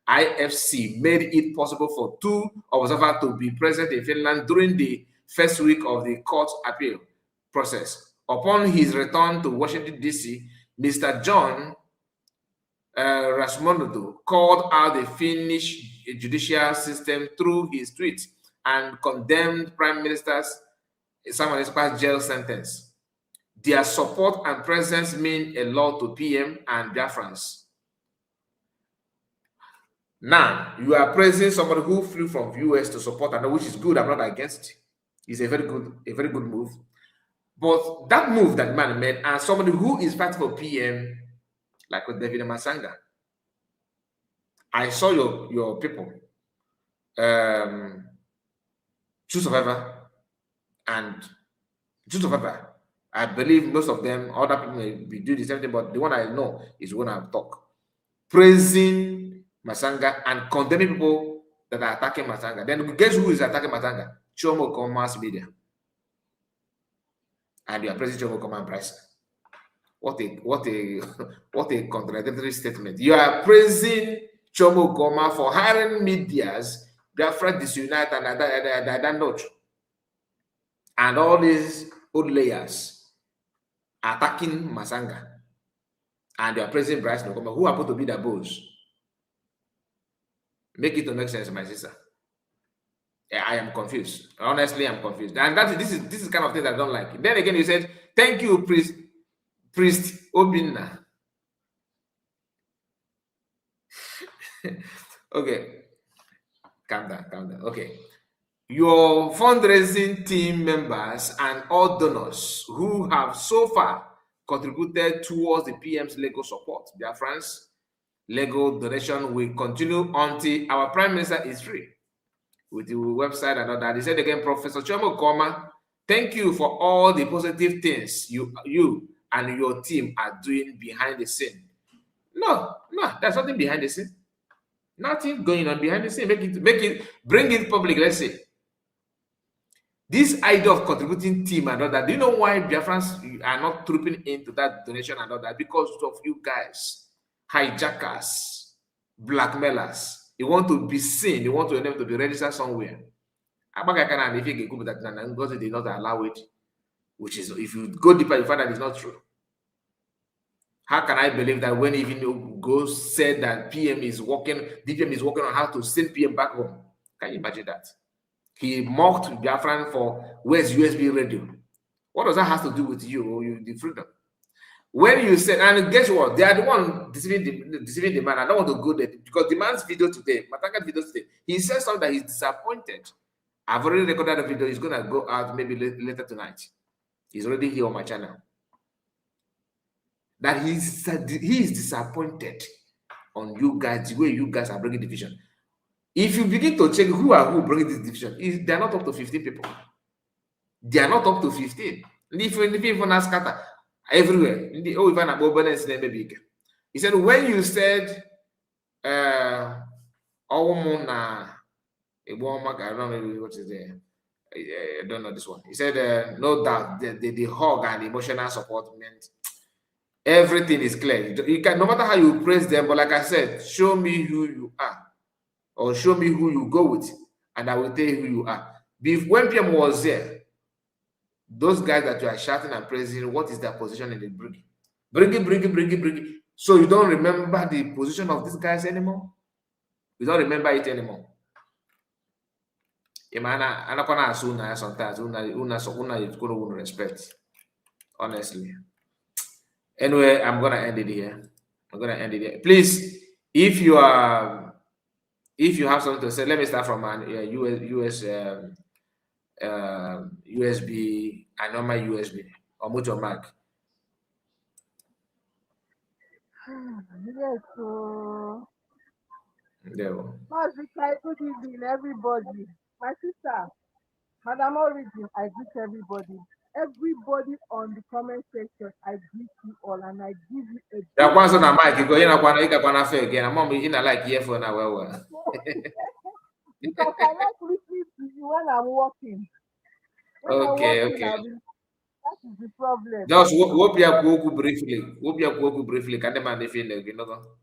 IFC, made it possible for two observers to be present in Finland during the first week of the court appeal process. Upon his return to Washington, D.C., Mr. John Rasmundo called out the Finnish judicial system through his tweet and condemned Prime Minister's Simon Ekpa's jail sentence. Their support and presence mean a lot to PM and Biafrans. Now, you are praising somebody who flew from US to support, and which is good. I'm not against it. It's a very good move. But that move that man made, and somebody who is fighting for PM, like with David Masanga, I saw your people, True Survivor and True Survivor. I believe most of them, other people may be doing the same thing, but the one I know is when I talk. Praising Masanga and condemning people that are attacking Masanga. Then guess who is attacking Masanga? Chomo mass media. And you are praising Chomo and Price. What a contradictory statement. You are praising Chomo Goma for hiring medias, Biafra Disunite and Notch. And all these old layers attacking Masanga. And you are praising Bryce Nogoma, who happen to be the boss. Make it to make sense, my sister. I am confused. Honestly, I'm confused. And this is kind of thing that I don't like. Then again, you said, thank you, Priest Obinna. Okay. Calm down. Okay. Your fundraising team members and all donors who have so far contributed towards the PM's legal support, their friends, legal donation will continue until our Prime Minister is free. With the website and all that. He said again, Professor Chomo Koma, thank you for all the positive things you and your team are doing behind the scene. No, there's nothing behind the scene. Nothing going on behind the scene. Bring it public, let's say. This idea of contributing team and all that, do you know why Biafrans are not trooping into that donation and all that? Because of you guys, hijackers, blackmailers. You want to be seen, you want your name to be registered somewhere. If you go that and God did not allow it, which is, if you go deeper, you find that it's not true. How can I believe that when even Go said that DPM is working on how to send PM back home? Can you imagine that? He mocked Biafran for where's USB radio. What does that have to do with you, the freedom? When you said, and guess what? They are the one deceiving the man. I don't want to go there because the man's video today, Matanga's video today, he said something that he's disappointed. I've already recorded the video. He's going to go out maybe later tonight. He's already here on my channel. That he is disappointed on you guys, the way you guys are bringing division. If you begin to check who bringing this division, they're not up to 15 people. They are not up to 15. If you scatter everywhere, he said, when you said, I don't know what is there. I don't know this one. He said, no doubt, the hug and emotional support meant everything is clear. You can, no matter how you praise them, but like I said, show me who you are, or show me who you go with, and I will tell you who you are. When PM was there, those guys that you are shouting and praising, what is their position in the brigade? Brigade. So you don't remember the position of these guys anymore? You don't remember it anymore. Sometimes una respect. Honestly. Anyway, I'm gonna end it here. Please, if you have something to say, let me start from an US USB, a normal USB, or mute your mic. Yes, so There we go. good evening, everybody. My sister, Madam Origin, I greet everybody. Everybody on the comment section, I greet you all and I give you a Ya big kwanza na hug. mic iko ina kwana ika kwana fake na mom ina like earphone na wewe. Because I like listening to you when I'm walking. When I'm Okay, walking, okay. that is the problem. Just whoop ya kuoku briefly. Whoop ya kuoku briefly. Can the man feel like, you know?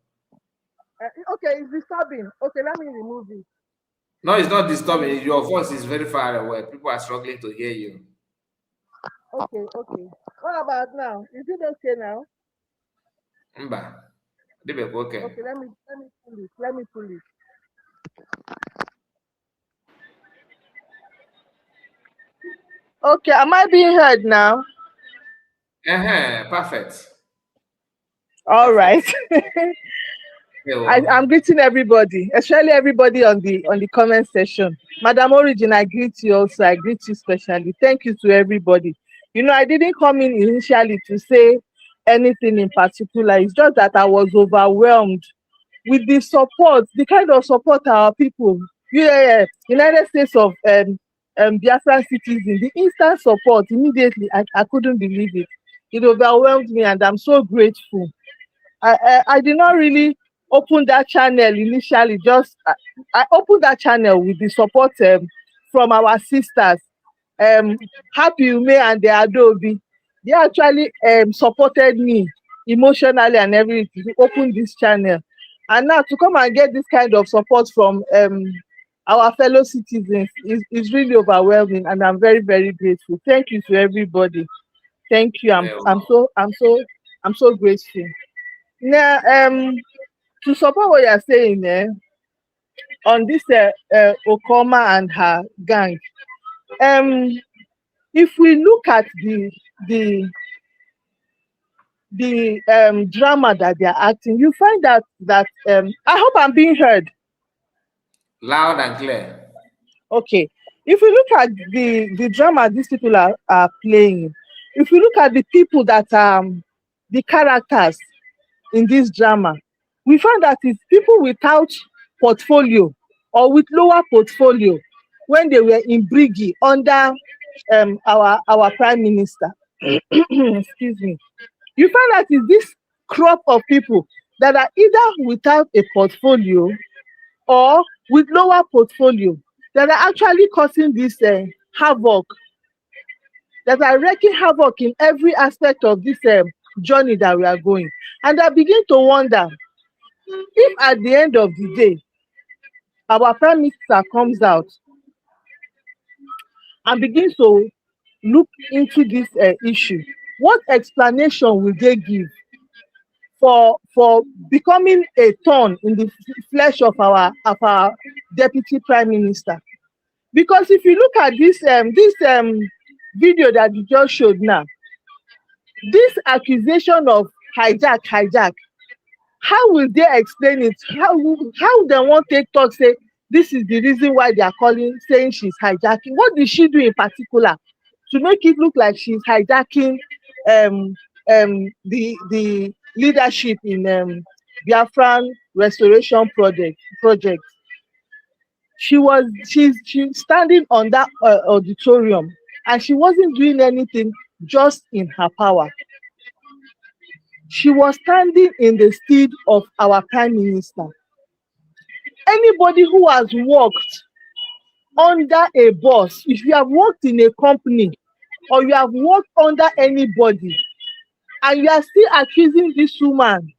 Okay, it's disturbing. Okay, let me remove it. No, it's not disturbing. Your voice is very far away. People are struggling to hear you. Okay, okay. What about now? Is it okay now? Mba. Okay. Okay, let me pull it. Let me pull it. Okay, am I being heard now? Perfect. All right. Yeah, I'm greeting everybody, especially everybody on the comment section. Madam Origin, I greet you also. I greet you specially. Thank you to everybody. You know, I didn't come in initially to say anything in particular. It's just that I was overwhelmed with the support, the kind of support our people, United States of Biafran citizens, the instant support immediately. I couldn't believe it. It overwhelmed me, and I'm so grateful. I did not really open that channel initially. I opened that channel with the support from our sisters, Happy Ume and the Adobe. They actually supported me emotionally and everything to open this channel. And now to come and get this kind of support from our fellow citizens is really overwhelming, and I'm very, very grateful. Thank you to everybody. Thank you. I'm so grateful. Now, to support what you're saying, on this Okoma and her gang, if we look at the drama that they are acting, you find that I hope I'm being heard. Loud and clear. Okay, if we look at the drama these people are playing, if we look at the people that the characters in this drama, we find that it's people without portfolio or with lower portfolio when they were in Brigi under our prime minister. Excuse me. You find that it's this crop of people that are either without a portfolio or with lower portfolio that are actually causing this havoc, that are wreaking havoc in every aspect of this journey that we are going. And I begin to wonder if at the end of the day, our prime minister comes out and begins to look into this issue, what explanation will they give for becoming a thorn in the flesh of our deputy prime minister? Because if you look at this video that you just showed now, this accusation of hijack, how will they explain it? How they won't take talk say this is the reason why they are saying she's hijacking? What did she do in particular to make it look like she's hijacking the leadership in Biafran restoration project? She's standing on that auditorium, and she wasn't doing anything just in her power. She was standing in the stead of our prime minister. Anybody who has worked under a boss, if you have worked in a company or you have worked under anybody and you are still accusing this woman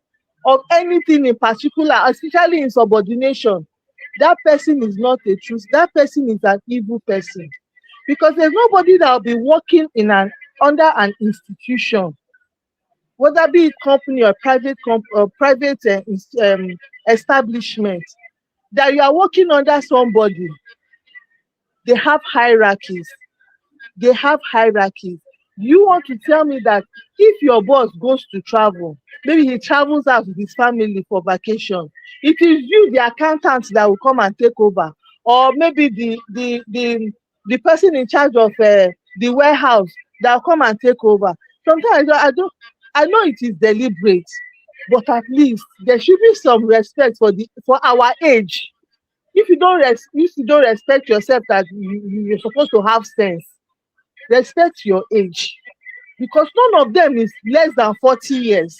of anything in particular, especially in subordination, that person is not a truth. That person is an evil person, because there's nobody that will be working under an institution, whether be it company or private establishment, that you are working under somebody. They have hierarchies. You want to tell me that if your boss goes to travel, maybe he travels out with his family for vacation, it is you, the accountant, that will come and take over, or maybe the person in charge of the warehouse that will come and take over? Sometimes I know it is deliberate, but at least there should be some respect for our age. If you don't respect yourself, that you're supposed to have sense, respect your age, because none of them is less than 40 years.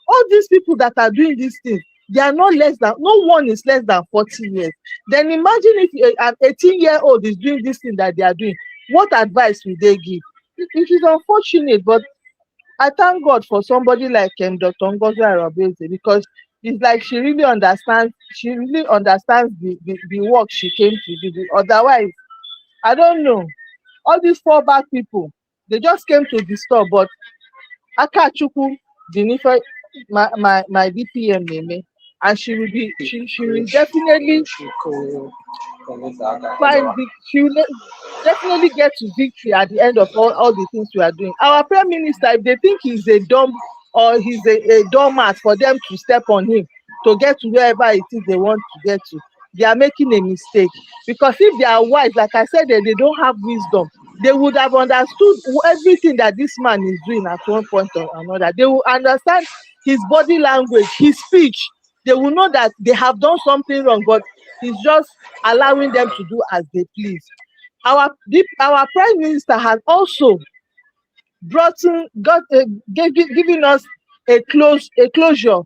All these people that are doing these things, they are not less than, no one is less than 40 years. Then imagine if an 18-year-old is doing this thing that they are doing, what advice will they give? It is unfortunate, but I thank God for somebody like Dr. Ngozi Arabeze, because it's like she really understands the work she came to do. Otherwise, I don't know. All these fallback people, they just came to the store, but Akachukwu Jenifer, my DPM name, and she will definitely she will definitely get to victory at the end of all the things we are doing. Our prime minister, if they think he's a dumb or he's a doormat for them to step on him to get to wherever it is they want to get to, they are making a mistake. Because if they are wise, like I said, they don't have wisdom, they would have understood everything that this man is doing at one point or another. They will understand his body language, his speech. They will know that they have done something wrong, but he's just allowing them to do as they please. Our prime minister has also giving us a closure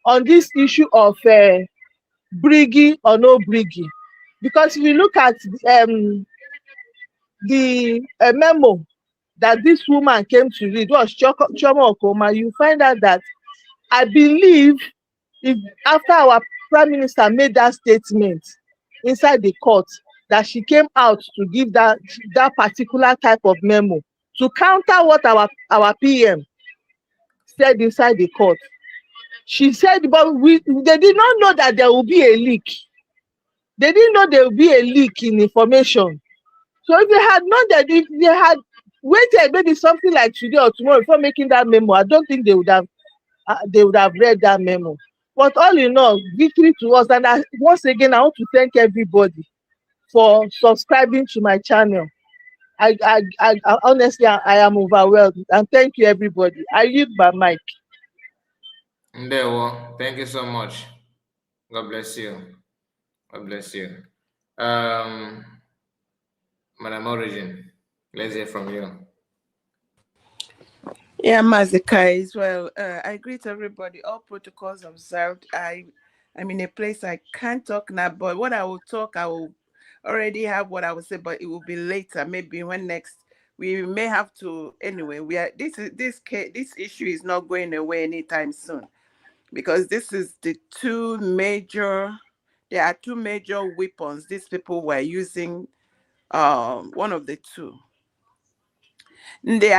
on this issue of briggy or no briggy. Because if you look at the memo that this woman came to read, was Chioma Okoma, you find out that I believe if after our prime minister made that statement inside the court, that she came out to give that particular type of memo to counter what our PM said inside the court. She said, but they did not know that there will be a leak. They didn't know there will be a leak in information. So if they had known that, if they had waited maybe something like today or tomorrow before making that memo, I don't think they would have read that memo. But all in all, victory to us. And once again, I want to thank everybody for subscribing to my channel. I honestly, I am overwhelmed. And thank you, everybody. I yield my mic. Ndewo, thank you so much. God bless you. God bless you. Madam Origin, let's hear from you. Yeah, Mazikai as well. I greet everybody. All protocols observed. I'm in a place I can't talk now, but what I will talk, I will already have what I will say, but it will be later. Maybe when next we may have to. Anyway, this issue is not going away anytime soon, because this is there are two major weapons these people were using. One of the two. Ndị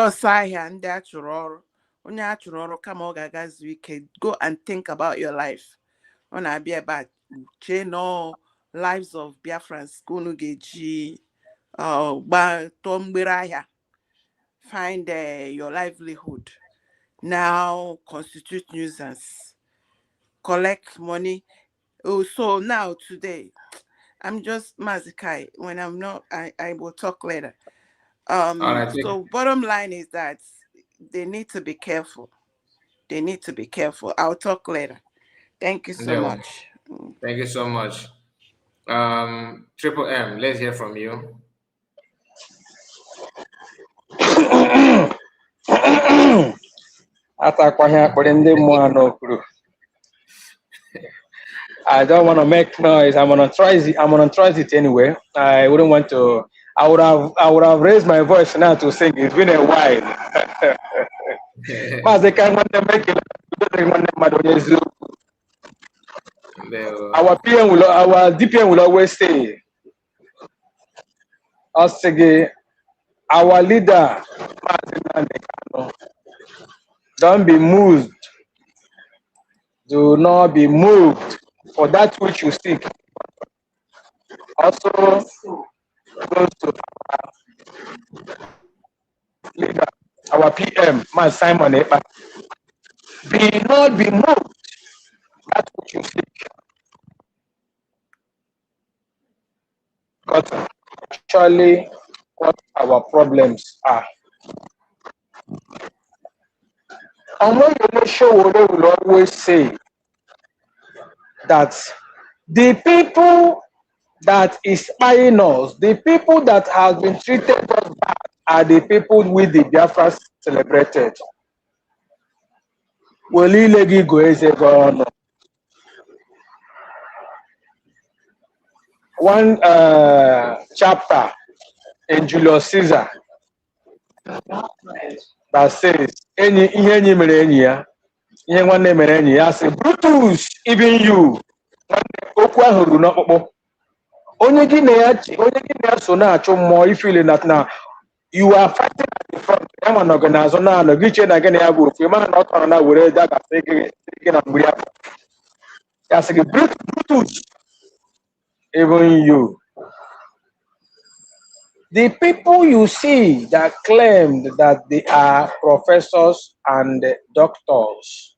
ọsọ ahịa ndị achụrụ ọrụ, onye achụrụ ọrụ kama ọ ga-agazu ike, go and think about your life. Ọ na-abịa ebe a chee no lives of Biafrans ka unu ga-eji tụọ mgbere ahịa, find your livelihood, now constitute nuisance, collect money. Oh, so now today I'm just Mazikai. When I'm not, I will talk later. So bottom line is that they need to be careful. They need to be careful. I'll talk later. Thank you so much. Thank you so much. Triple M, let's hear from you. I don't want to make noise. I'm gonna try it anyway. I wouldn't want to. I would have raised my voice now to sing. It's been a while. Our DPM will always say, our leader, don't be moved. Do not be moved for that which you seek. Also goes to our leader, our PM, Man Simon Ekpa. Be not be moved that which you seek. But actually what our problems are. And when you show will always say that The people that is spying us, the people that have been treated us bad, are the people with the Biafra celebrated. One chapter in Julius Caesar that says, Brutus, even you, onye gị na so na-achụ mmụọ ifili na you are fighting at the front. I'm an organizer now. No, gị che na gị na ya bụ ofu ma na ọ tọrọ na were daga gị na mgbiri afọ. Ya sị gị Brutus, even you. The people you see that claimed that they are professors and doctors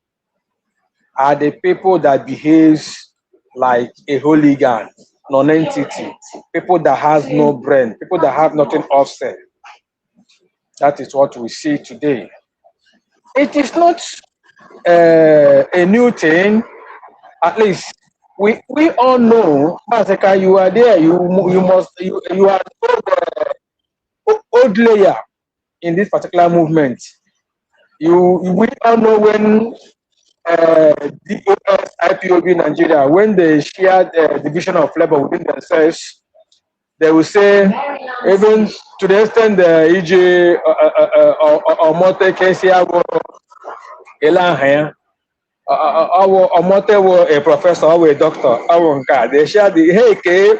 are the people that behaves like a hooligan, non-entity, people that has no brain, people that have nothing offset. That is what we see today. It is not a new thing. At least we all know. Masaka, you are there. You are old layer in this particular movement. We all know when DOS, IPOB Nigeria, when they shared division of labor within themselves, they will say, even to the extent the EJ or Mote KCA or Mote were a professor or a doctor, they share the hey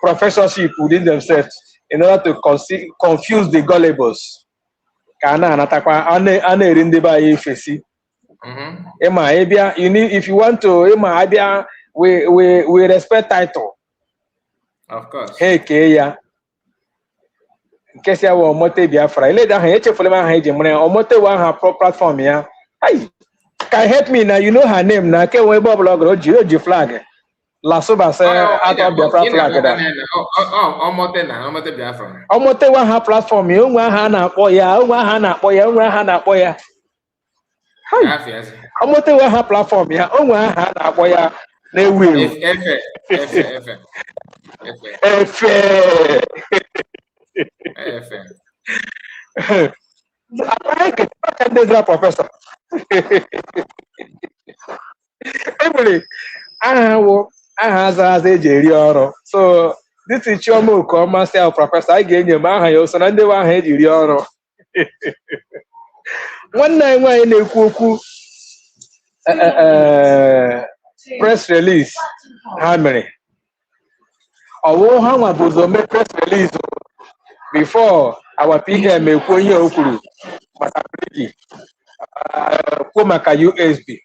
professorship within themselves in order to confuse the gullibles. You need, if you want to, we respect title. Of course. Hey, Kaya. In case you want Mote Biafra, let that hate for them. Hate him. Or Mote want her pro platform. Yeah. Hey, can help me now? You know her name now. Can we blog or G flag? La Soba say out of Biafra flag. Oh, Mote na, Mote Biafra. Mote want her platform. You want her na boya. Want her na boya. Want her na boya. Hey. Mote want her platform. Yeah. Want her na boya. They will. Professor. Emily, so this is Chomo, myself, Professor. I gave you my house and they were head you. One night when they cook press release, how many? Or how was the press release before our PM Okuru Komaka USB.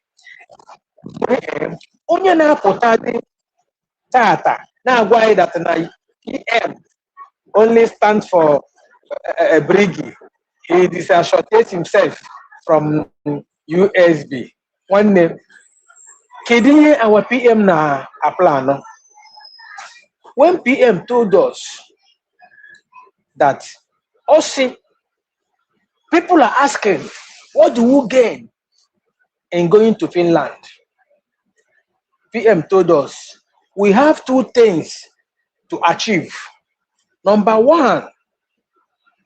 Onye na-apụta dị tata na-agwa that PM only stands for a briggy. He disassociates himself from USB. One name. Kedu our PM na apply? When PM told us that also people are asking, what do we gain in going to Finland? PM told us we have two things to achieve. Number one,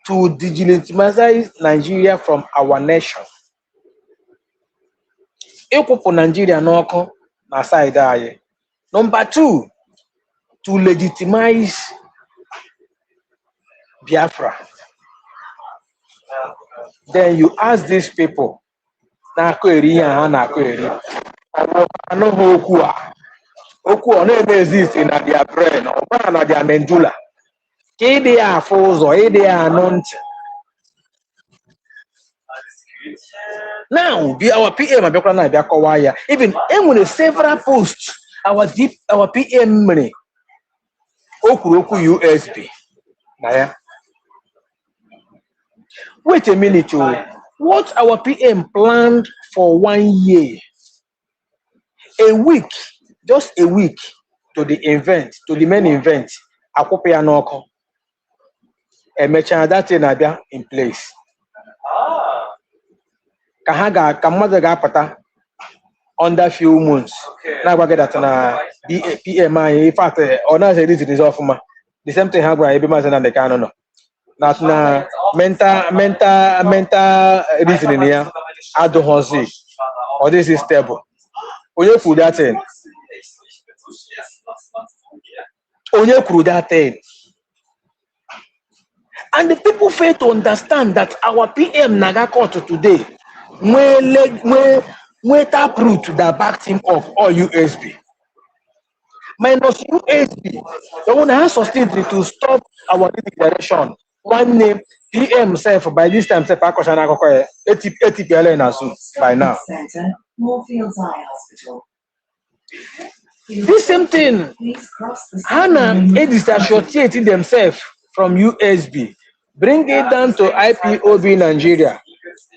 to delegitimize Nigeria from our nation. Nigeria no na side aye. Number two, to legitimize Biafra. Then you ask these people, Oku exist in their brain or their medulla. They are fools or they are not. Now, be our PM even when several posts our PM money. Oku USB. Wait a minute, what our PM planned for 1 year, a week, just a week to the event, to the main event, Akopia Noko, a merchant that in place. Kahaga, Kamada Gapata, under few months. Now we get that PM, in fact, or not say this is off my. The same thing happened. Every man and the canon. Not na mental reasoning here. I don't want to see. Or this is stable. Onye kwuru that thing. Onye kwuru that thing. And the people fail to understand that our PM Naga court today, when taproot that backed him off or USB. Minus USB, the one has sustained to stop our declaration. One name PM self by this time, self ATPL by now. This same thing, Hannah is associating themselves from USB, bring it down to IPOB Nigeria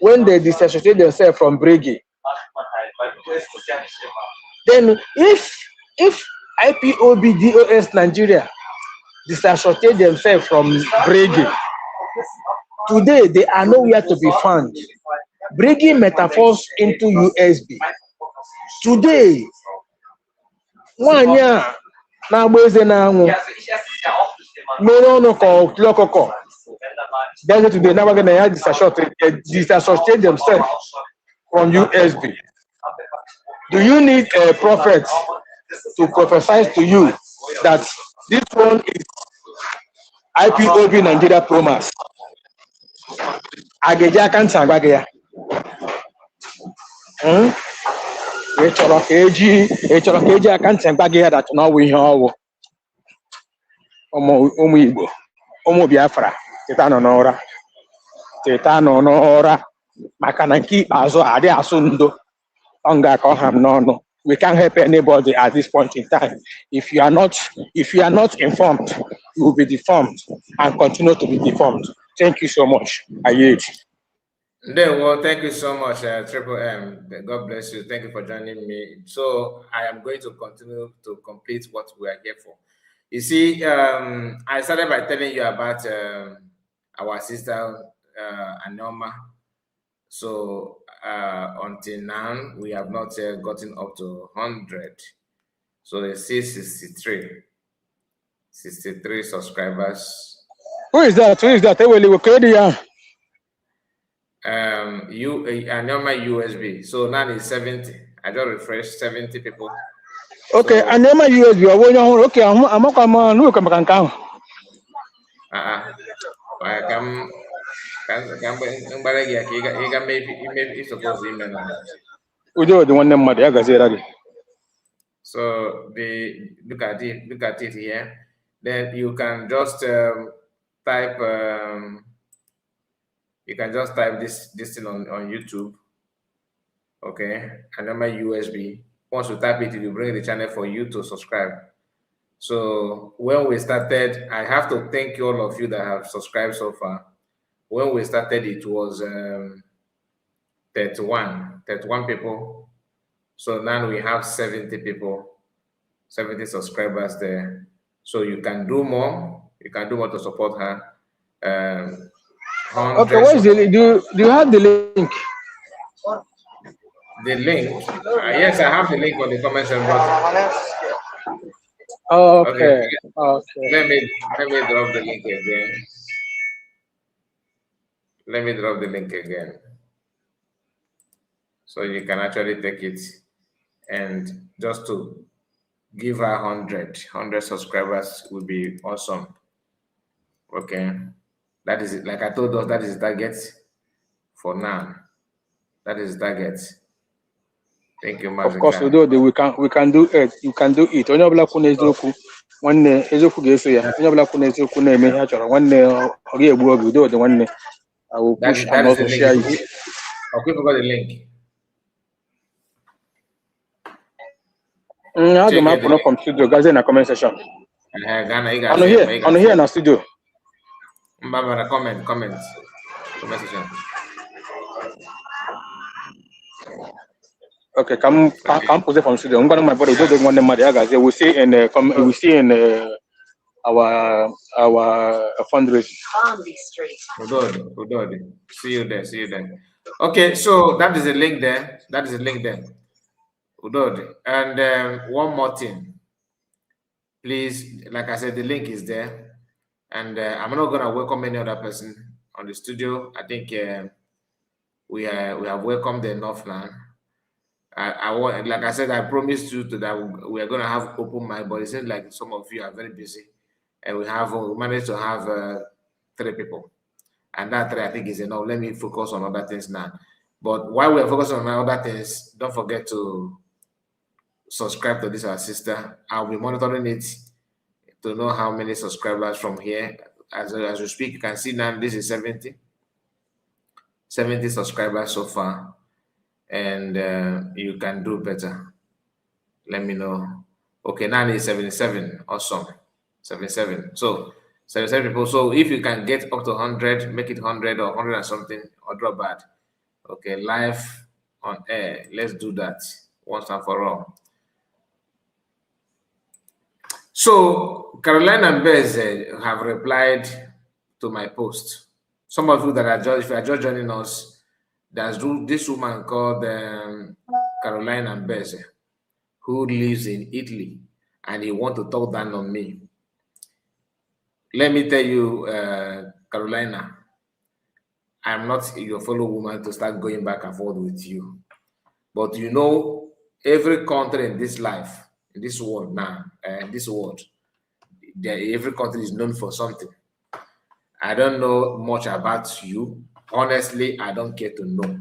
when they disassociate themselves from Briggy. Then if IPOB DOS Nigeria disassociate themselves from Briggy, today they are nowhere to be found. Briggy metaphors into USB. Today, one year now then today now we're gonna disassociate themselves from USB. Do you need a prophet to prophesy to you that this one is IPOB Nigeria promise? Ageja can't say HLKG, I can't say that now we have Omo Igbo, Omo Biafra, Titano Nora, Makanaki, Azo, Ade Asundo, Onga Koham, no. We can't help anybody at this point in time. If you are not informed, you will be deformed and continue to be deformed. Thank you so much. I yield. Well, thank you so much, Triple M. God bless you. Thank you for joining me. So I am going to continue to complete what we are here for. You see, I started by telling you about our sister Anoma. So until now, we have not gotten up to 100. So they see 63 subscribers. Who is that? Anoma USB. So now it's 70. I just refreshed 70 people. Okay, so, Anoma USB. Okay, I'm so look at it here. Then you can just type this thing on YouTube. Okay, Anoma USB. Once you type it, it will bring the channel for you to subscribe. So when we started, I have to thank all of you that have subscribed so far. When we started, it was 31 people. So now we have 70 people, 70 subscribers there. So you can do more. You can do more to support her. Okay, what is the do you have the link? The link? Yes, I have the link on the comment section. Okay. Let me drop the link again. Let me drop the link again. So you can actually take it and just to give her 100 subscribers would be awesome. Okay. That is it. Like I told us, that is the target for now. That is the target. Thank you, Master. Of course, we can do it. You can do it. Onye ọbụla kwụ n'eziokwu, nwanne eziokwu ga-eso ya. Onye ọbụla kwụ n'eziokwu na-eme ihe a chọrọ, nwanne ọ ga-egbu oge udo dị nwanne. I will push and also share it. Okay, forgot the link. How do I put from studio? Guys in the comment section. On here in the studio. Comment section. Okay, come pose from studio. I'm gonna my brother. We don't want them guys. We see in our fundraising. See you there. Okay, so that is a link there. Udod. And one more thing. please, like I said, the link is there. And I'm not going to welcome any other person on the studio. I think we have welcomed enough now. I want, like I said, I promised you that we are going to have open mic, but it seems like some of you are very busy, and we managed to have 3 people, and that 3 I think is enough. Let me focus on other things now. But while we are focusing on other things, don't forget to subscribe to this our sister. I'll be monitoring it to know how many subscribers from here. As we speak, you can see now this is 70 subscribers so far, and you can do better. Let me know. Okay, now it's 77. Awesome. 77. So 77 people. So if you can get up to 100, make it 100 or 100 and something, or drop bad. Okay, live on air. Let's do that once and for all. So Caroline and Bez have replied to my post. Some of you that are just, if you are just joining us, there's this woman called Caroline and Bez, who lives in Italy, and he want to talk down on me. Let me tell you, Carolina, I'm not your fellow woman to start going back and forth with you. But you know, every country in this life, in this world now, every country is known for something. I don't know much about you. Honestly, I don't care to know.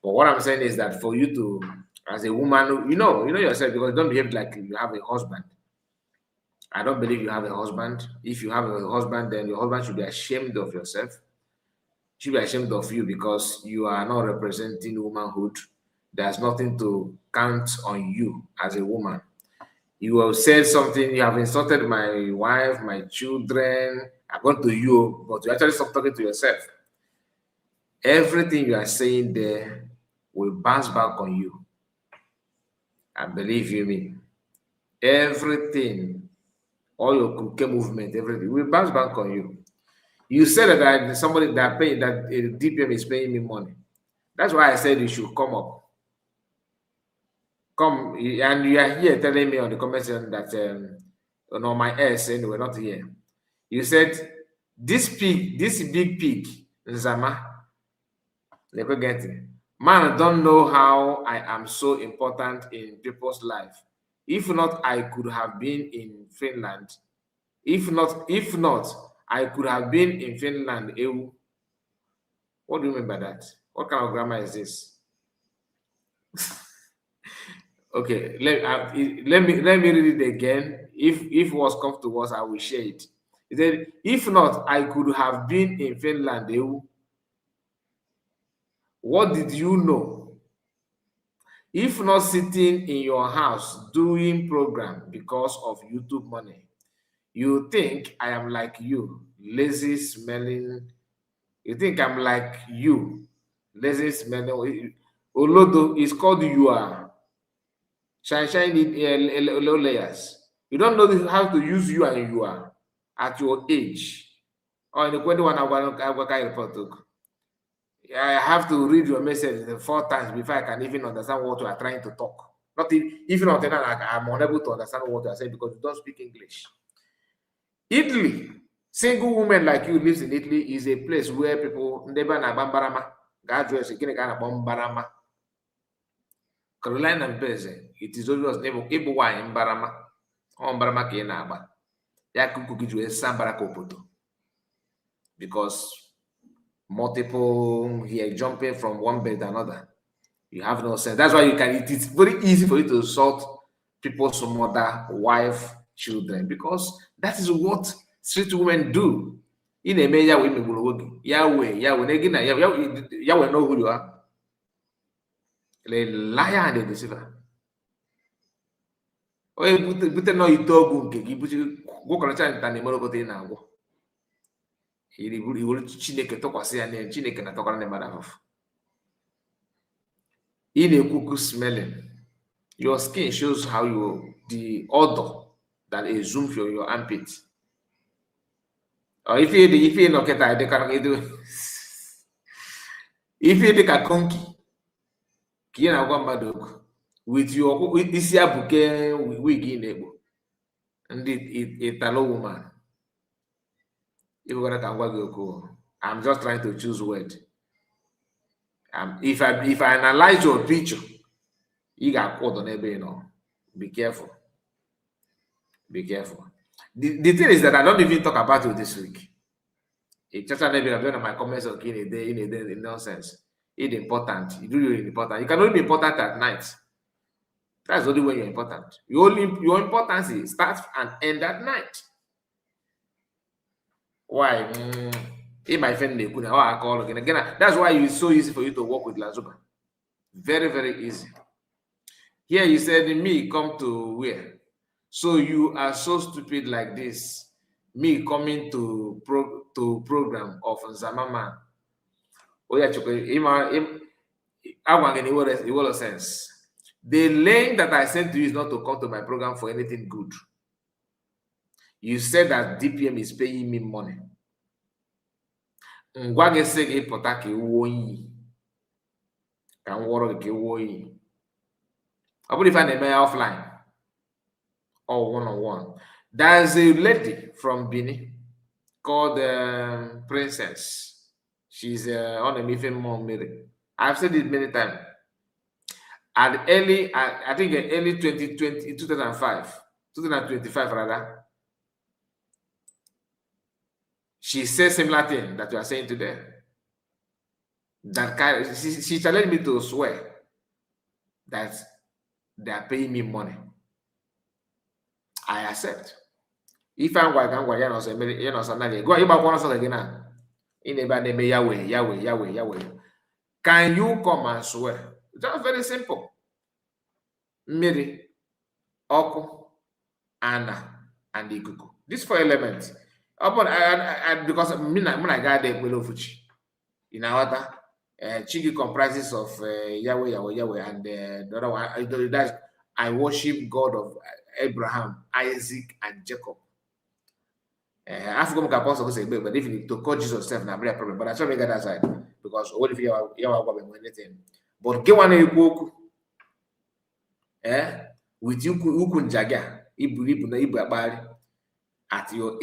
But what I'm saying is that for you to, as a woman, you know yourself, because you don't behave like you have a husband. I don't believe you have a husband. If you have a husband, then your husband should be ashamed of yourself. Should be ashamed of you, because you are not representing womanhood. There's nothing to count on you as a woman. You have said something, you have insulted my wife, my children, I've gone to you, but you actually stop talking to yourself. Everything you are saying there will bounce back on you. And believe you me, everything, all your crooked movement, everything will bounce back on you. You said that somebody that DPM is paying me money. That's why I said you should come up. Come, and you are here telling me on the comment section that on my ass, anyway, not here. You said this big pig, Nzama, man, don't know how I am so important in people's life. If not, I could have been in Finland. If not, I could have been in Finland. What do you mean by that? What kind of grammar is this? Okay, let me read it again. If was come to us, I will share it. He said, if not, I could have been in Finland. What did you know? If not sitting in your house doing program because of YouTube money, you think I am like you, lazy smelling. You think I'm like you, lazy smelling. Olodo is called you are. Shine in low layers. You don't know how to use you and you are at your age. Or in the 21 I have to read your message 4 times before I can even understand what you are trying to talk. Not even until I'm unable to understand what you are saying because you don't speak English. Italy, single woman like you lives in Italy is a place where people Caroline and Beze, it is always name Ibu wine Barama, on Barama Kenaba. Yakuku Sambara Kopoto. Because multiple here jumping from one bed to another. You have no sense. That's why you can, it's very easy for you to insult people's mother, wife, children, because that is what street women do. In a major women, Yahweh, Yahweh know who you are. The liar and the deceiver. Oh, but no, you talk good. You go on a chance and the Morogote now. He will Chineke talk was and Chineke na talk on the matter of. In a cuckoo smelling, your skin shows how the odor that is zoom for your armpit. Or if you look at that, they can do. If you take a conky. With your isi abuke wig in ego. And Italo woman. I'm just trying to choose word. If I analyze your picture, you got caught on every, be careful. Be careful. The thing is that I don't even talk about you this week. It just maybe I'm doing my comments in a day, nonsense. It's important. You do it important. You can only be important at night. That's the only way you're important. Your importance starts and end at night. Why? In my friend, I call again. That's why it's so easy for you to work with Lazuba. Very, very easy. Here you said, me come to where? So you are so stupid like this. Me coming to program of Nzamama. Oh yeah, it will sense. The link that I sent to you is not to come to my program for anything good. You said that DPM is paying me money. Ngwage sege pota ke woyi. Can woro ke woyi. I believe I name offline or one-on-one. There's a lady from Benin called Princess. She's on a Miffin Mom Mary. I've said it many times. At early, I think early 2025 rather, she says similar thing that you are saying today. That she challenged me to swear that they are paying me money. I accept. If I'm going to go, Yahweh. Can you come and swear? Just very simple. Miri, Oku, Anna, and Ikuku. These 4 elements. Because when I got there, in our Chigi comprises of Yahweh, and the other one, I worship God of Abraham, Isaac, and Jacob. African apostle say, but if you to call Jesus self, now a problem. But I try to get that side because what if you are anything? But get one equal, with you kun jaga, at your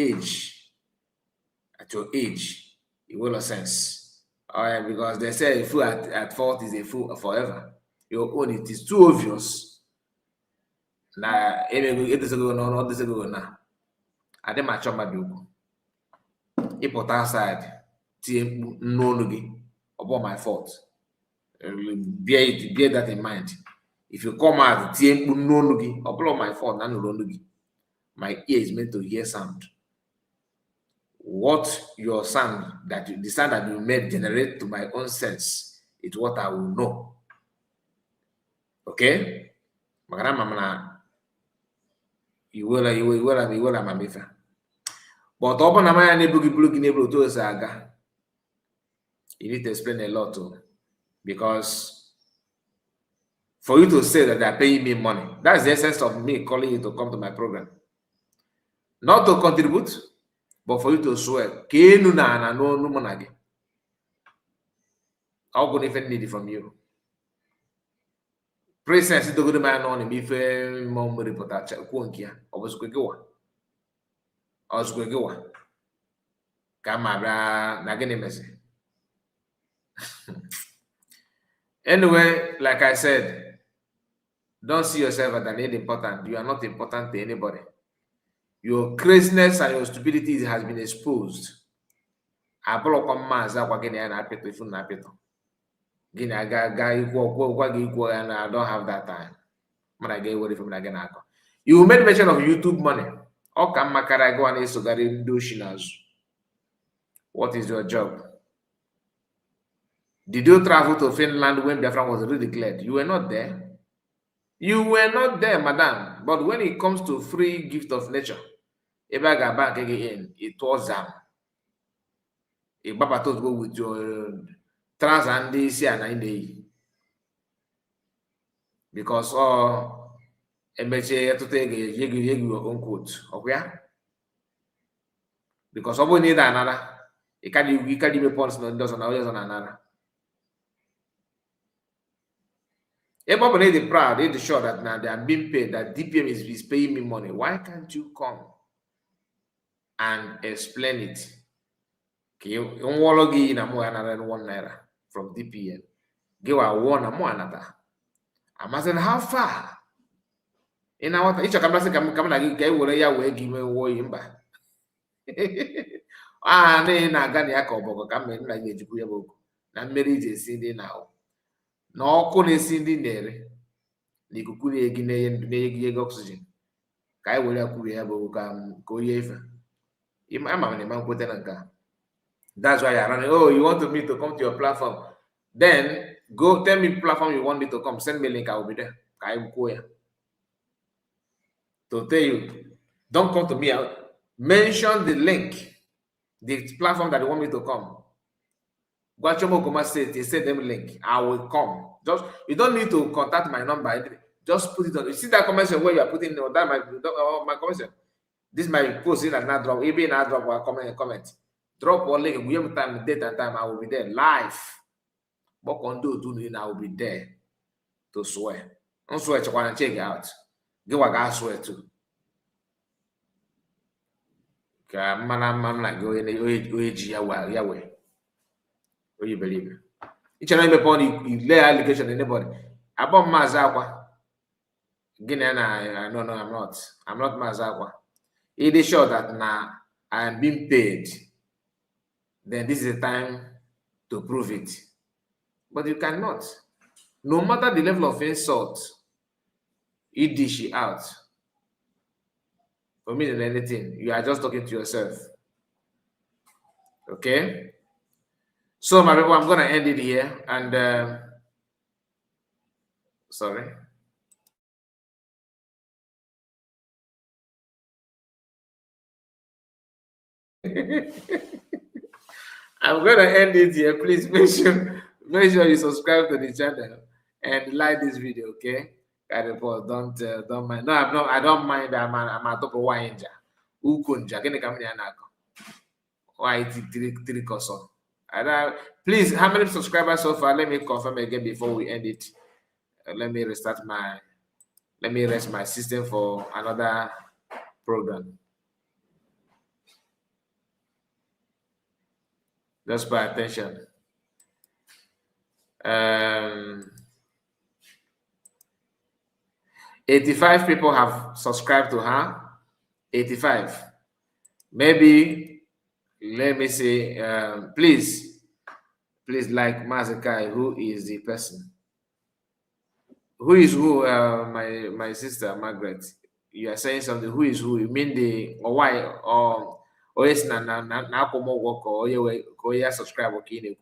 age, it will have sense. Because they say a fool at 40 is a fool forever. Your own, it is too obvious. Now, it is going on, all this is going on. I didn't match my bill. If put outside, no, about my fault. Bear that in mind. If you come out, no, about my fault, my ear is meant to hear sound. What your sound the sound that you made generate to my own sense is what I will know. Okay? You will but open you need to explain a lot too. Because for you to say that they're paying me money, that's the essence of me calling you to come to my program. Not to contribute, but for you to swear. How good even need it from you? Presence to go to my on if mom reporter Kunkia or was Quigoa. Or Squigoa. Camara Naganimese. Anyway, like I said, don't see yourself as an important. You are not important to anybody. Your craziness and your stupidity has been exposed. I don't have that time. When I get away from again, you made mention of YouTube money. What is your job? Did you travel to Finland when Biafra was redeclared? You were not there. You were not there, madam. But when it comes to free gift of nature, it was if Baba told go with your trans and this and day. Because MHA to take your own quote. Okay? Because someone need another. You can't even points on another. Everybody is proud, they sure that now they are being paid, that DPM is paying me money. Why can't you come and explain it? Okay, #1 from DPM. Give a one another. I'm asking how far? In our each come like get where ya will give me imba. Na gani ya ka obogo ka mme nna ga-ejikwu ya bụ okwu na mmeri ji esi ndị na na ọkụ na-esi ndị na-ere na ikuku na-egi na-enye ego oxygen ka anyị were kwuru ya bụ ka onye efe ama m na ịma nkweta na nke a. That's why you're running. Oh, you want me to come to your platform? Then go tell me platform you want me to come. Send me a link. I will be there. I will go here to tell you. Don't come to me. Mention the link, the platform that you want me to come. Guachomo Goma said they send them link. I will come. Just you don't need to contact my number. Just put it on. You see that comment where you are putting on that my comment. This is my post in and not drop. Even not drop or comment. Drop one link. We have time, date and time. I will be there live. What can do? I will be there to swear. Don't swear. You want to check it out. Give what I swear to. Okay, I'm like go in Yahweh. What you believe? Each and every point you lay allegation anybody. About Mazakwa. Again, no, I'm not. I'm not Mazakwa. It is sure that now I am being paid. Then this is the time to prove it. But you cannot. No matter the level of insult, you dish it out. For me than anything, you are just talking to yourself. Okay? So, my people, I'm going to end it here. And, sorry. I'm going to end it here. Please make sure you subscribe to the channel and like this video, okay? Don't mind. No, I don't mind. I'm a top of wine. Ukunja. Why three coso? Please, how many subscribers so far? Let me confirm again before we end it. Let me rest my system for another program. Just pay attention. 85 people have subscribed to her. 85. Maybe, let me say, please like Mazakai, who is the person? Who is who? My sister Margaret. You are saying something. Who is who? You mean the or why or yes na komo work or you subscribe okay.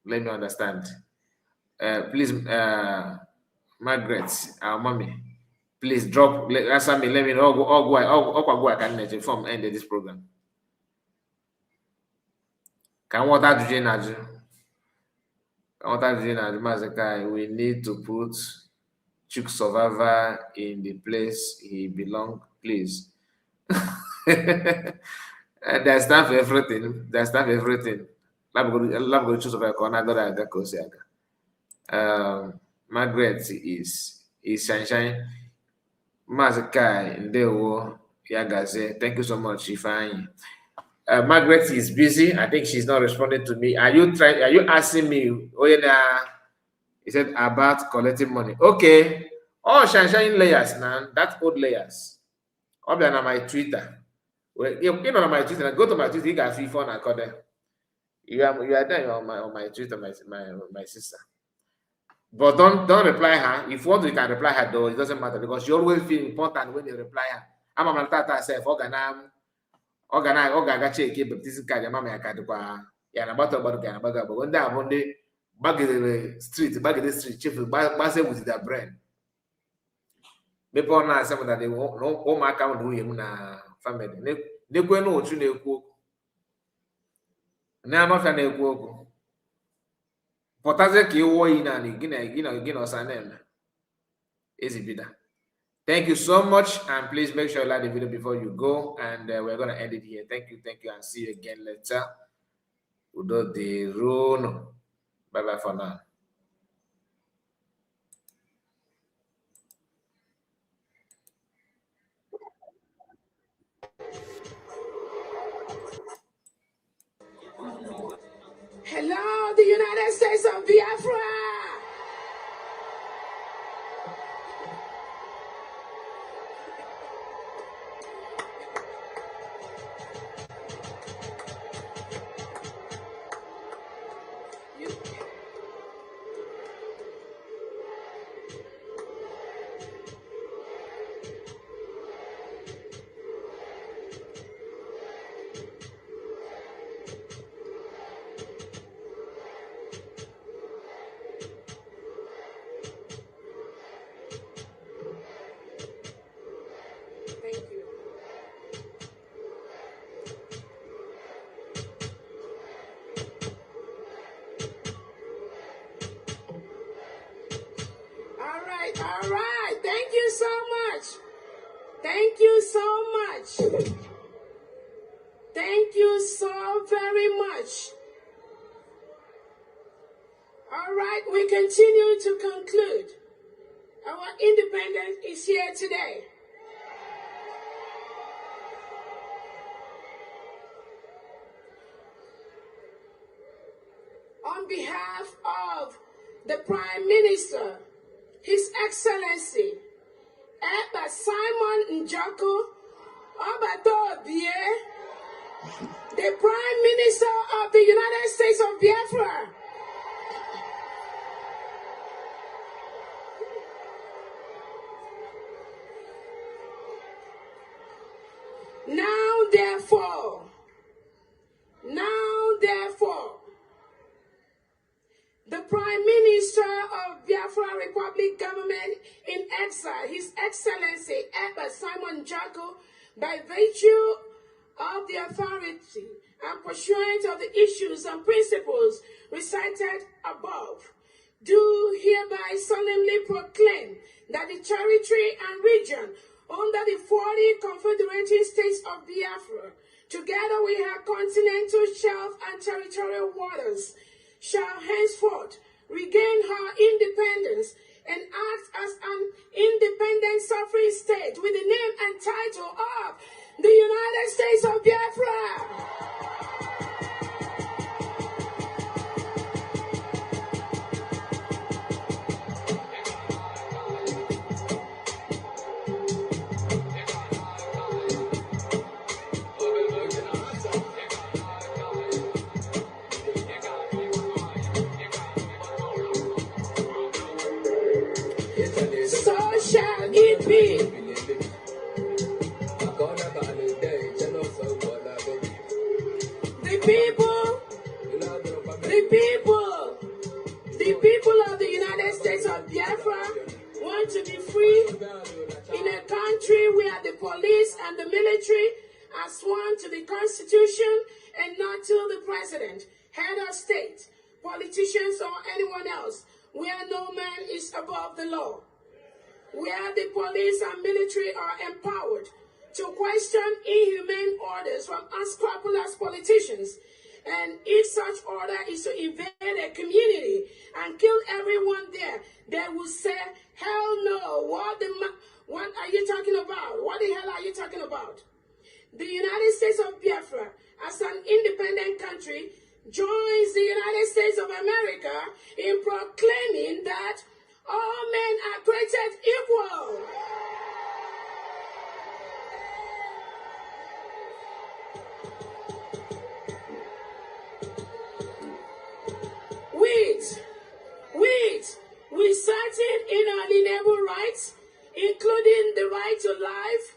Let me understand. Please, Margaret, our mommy, please drop. Answer me. Let me know. Go. I can inform end this program. Can what that do na? We need to put Chuk Survivor in the place he belongs, please. There's time for everything. Margaret is Sunshine. Mazakai Ndewo Yagaze. Thank you so much, Ifeanyi. Margaret is busy. I think she's not responding to me. Are you asking me? Oh yeah, he said about collecting money. Okay. Oh, shine layers now. That's old layers. I'll be on my Twitter. Well, you know on my Twitter. Go to my Twitter. You got free phone account there. You are there on my Twitter, my sister. But don't reply her. If you want, you can reply her though. It doesn't matter because you always feel important when you reply her. I'm a tata self. Oga check baptism card mama ya card kwa ya na bato ya baga but ndị abonde bagere street chief gbase with their brain people na say that they no ụmụaka m na na family nekwe na otu na-ekwu okwu na anọfịa na-ekwu okwu pụtazie ka iwuo yi na gị na ọsa na-eme ezibida. Thank you so much, and please make sure you like the video before you go. And we're going to end it here. Thank you, and see you again later. Udo de Runo. Bye-bye for now. United States of Biafra. Thank you. All right. Thank you so much. Thank you so much. Thank you so very much. All right, we continue to conclude. Our independence is here today. On behalf of the Prime Minister, His Excellency, Ekpa Simon Njoko Obatobie, the Prime Minister of the United States of Biafra, Now, therefore, the Prime Minister of Biafra Republic Government in exile, His Excellency Ekpa Simon Njoko, by virtue of the authority and pursuant of the issues and principles recited above, do hereby solemnly proclaim that the territory and region under the 40 Confederated States of Biafra, together with her continental shelf and territorial waters, shall henceforth regain her independence and act as an independent sovereign state with the name and title of the United States of Biafra. So shall it be. The people of the United States of Biafra want to be free in a country where the police and the military are sworn to the Constitution and not to the president, head of state, politicians, or anyone else, where no man is above the law, where the police and military are empowered to question inhumane orders from unscrupulous politicians. And if such order is to invade a community and kill everyone there, they will say, hell no, what are you talking about? What the hell are you talking about? The United States of Biafra, as an independent country, joins the United States of America in proclaiming that all men are created equal. With certain inalienable rights, including the right to life,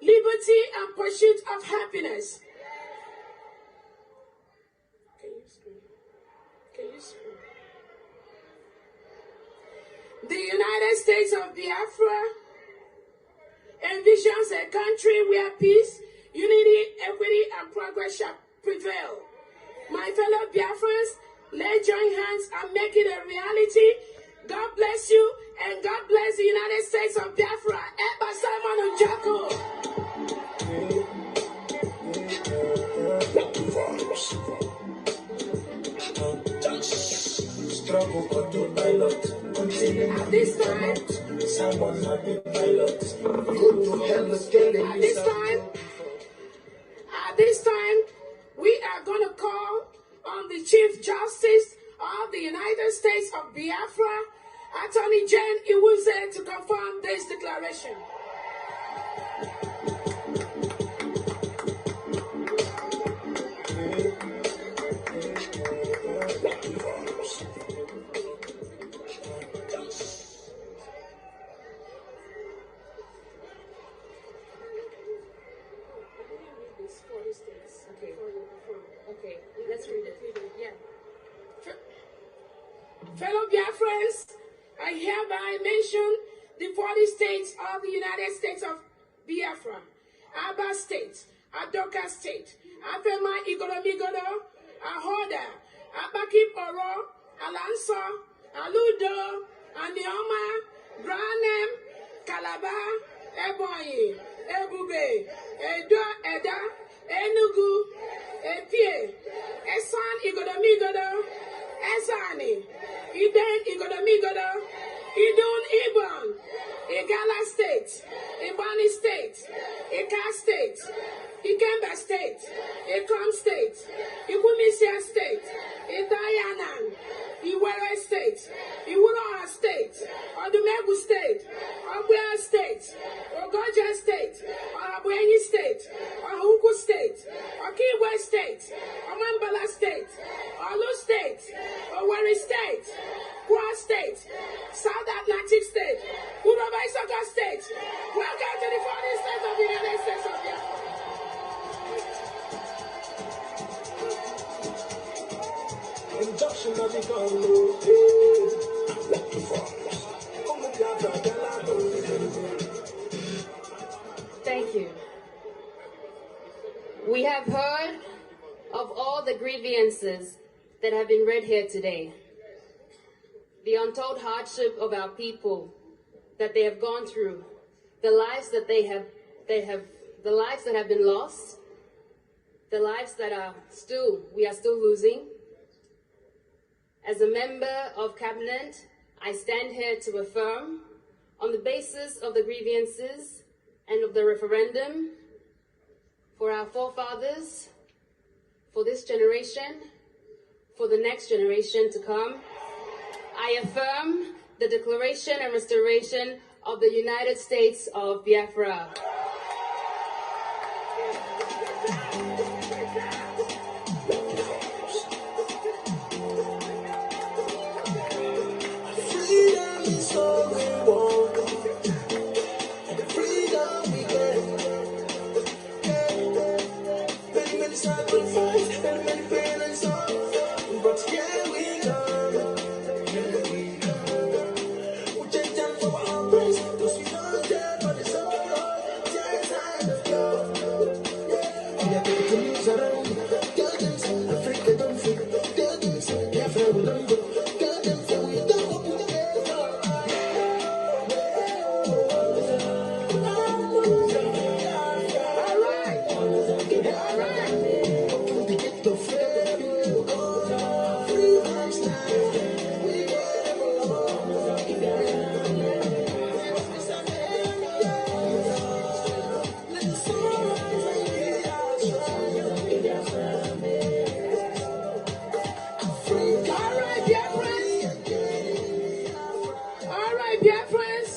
liberty, and pursuit of happiness. Can you scream? The United States of Biafra envisions a country where peace, unity, equity, and progress shall prevail. My fellow Biafrans, let's join hands and make it a reality. God bless you, and God bless the United States of Biafra. Ekpa Simon Njoko. At this time, we are going to call on the Chief Justice of the United States of Biafra, Attorney Jane Iwuze, to confirm this declaration. Okay, let's read it. Yeah. Fellow Biafrans, I hereby mention the 40 states of the United States of Biafra: Aba State, Adoka State, Afema Igoromigodo, Ahoda, Abaki Oro, Alanso, Aludo, Anioma, Granem, Calabar, Ebonyi, Ebube, Eda, Enugu, Epie, Esan Igoromigodo, Ezani, Iden Igodomigodo, Idun Ibon, Igala State, Ibani State, Ika State, Ikemba State, Ikom State, Ikumisia State, Idayanan, Iwere State, Iwuroha State, Odumegu State, Ogbea State, Ogoja State, Ohabweni State, Ohuku State, Okigwe State, Omambala State, Olu State, Owerri State, Kwa State, South Atlantic State, Uroba Isoka State. Welcome to the 40 states of the United States of Biafra. Injunction of the Thank you. We have heard of all the grievances that have been read here today. The untold hardship of our people that they have gone through, the lives that the lives that have been lost, the lives that we are still losing. As a member of cabinet, I stand here to affirm, on the basis of the grievances and of the referendum, for our forefathers, for this generation, for the next generation to come, I affirm the declaration and restoration of the United States of Biafra. freedom is all we want. Freedom we get. Many, many sacrifice, many pain and sorrow. But here we come. We take time for our praise, 'cause we don't care for the sorrow. Just time of love. We are going to lose our own. Tell them so, Africa don't forget. Tell them so, Biafra will not go. Tell them so, we don't open the door. All right. Open the gate of freedom. Freedom's time. We get it Let the sun All right, Biafrans. All right, Biafrans.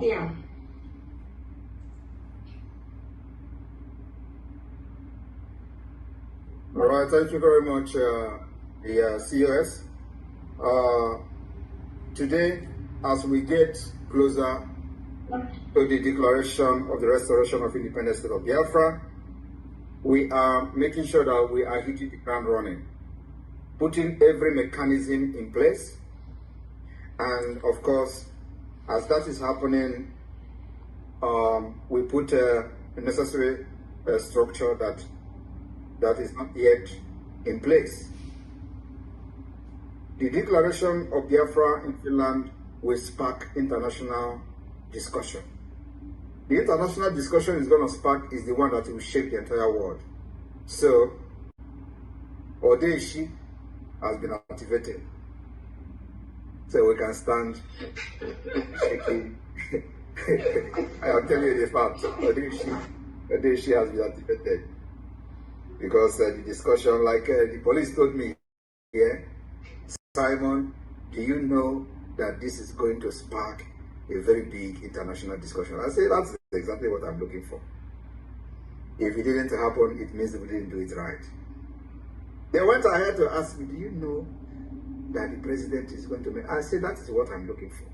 Yeah. All right, thank you very much, the COS. Today, as we get closer to the declaration of the restoration of independence state of Biafra, we are making sure that we are hitting the ground running, putting every mechanism in place. And of course, as that is happening, we put a necessary structure that is not yet in place. The declaration of Biafra in Finland will spark international discussion. The international discussion is going to spark is the one that will shake the entire world. So, Odeishi has been activated. So we can stand shaking I am telling you the fact. The day she has been activated. Because the discussion, like the police told me, yeah, Simon, do you know that this is going to spark a very big international discussion? I say that's exactly what I'm looking for. If it didn't happen, it means we didn't do it right. They went ahead to ask me, do you know that the president is going to make? I said, that is what I'm looking for.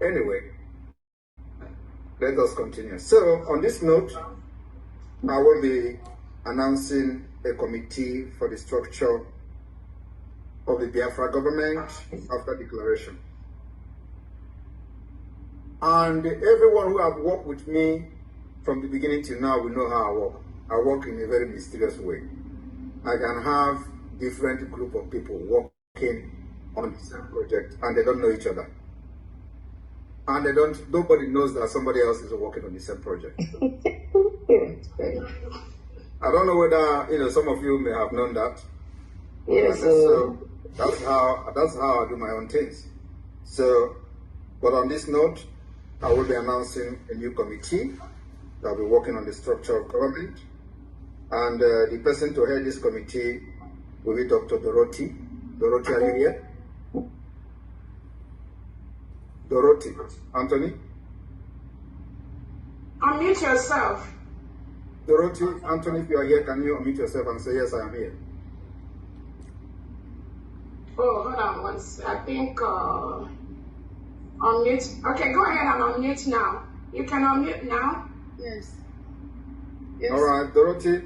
Anyway, let us continue. So, on this note, I will be announcing a committee for the structure of the Biafra government after declaration. And everyone who have worked with me from the beginning till now will know how I work. I work in a very mysterious way. I can have different group of people working on the same project and they don't know each other. And nobody knows that somebody else is working on the same project. I don't know whether, some of you may have known that. Yes. So that's how I do my own things. So, but on this note, I will be announcing a new committee that will be working on the structure of government. And the person to head this committee will be Dr. Dorothy. Dorothy, are you here? Dorothy. Anthony? Unmute yourself. Dorothy, Anthony, if you are here, can you unmute yourself and say, yes, I am here? Oh, hold on once. I think unmute. Okay, go ahead and unmute now. You can unmute now. Yes. All right, Dorothy,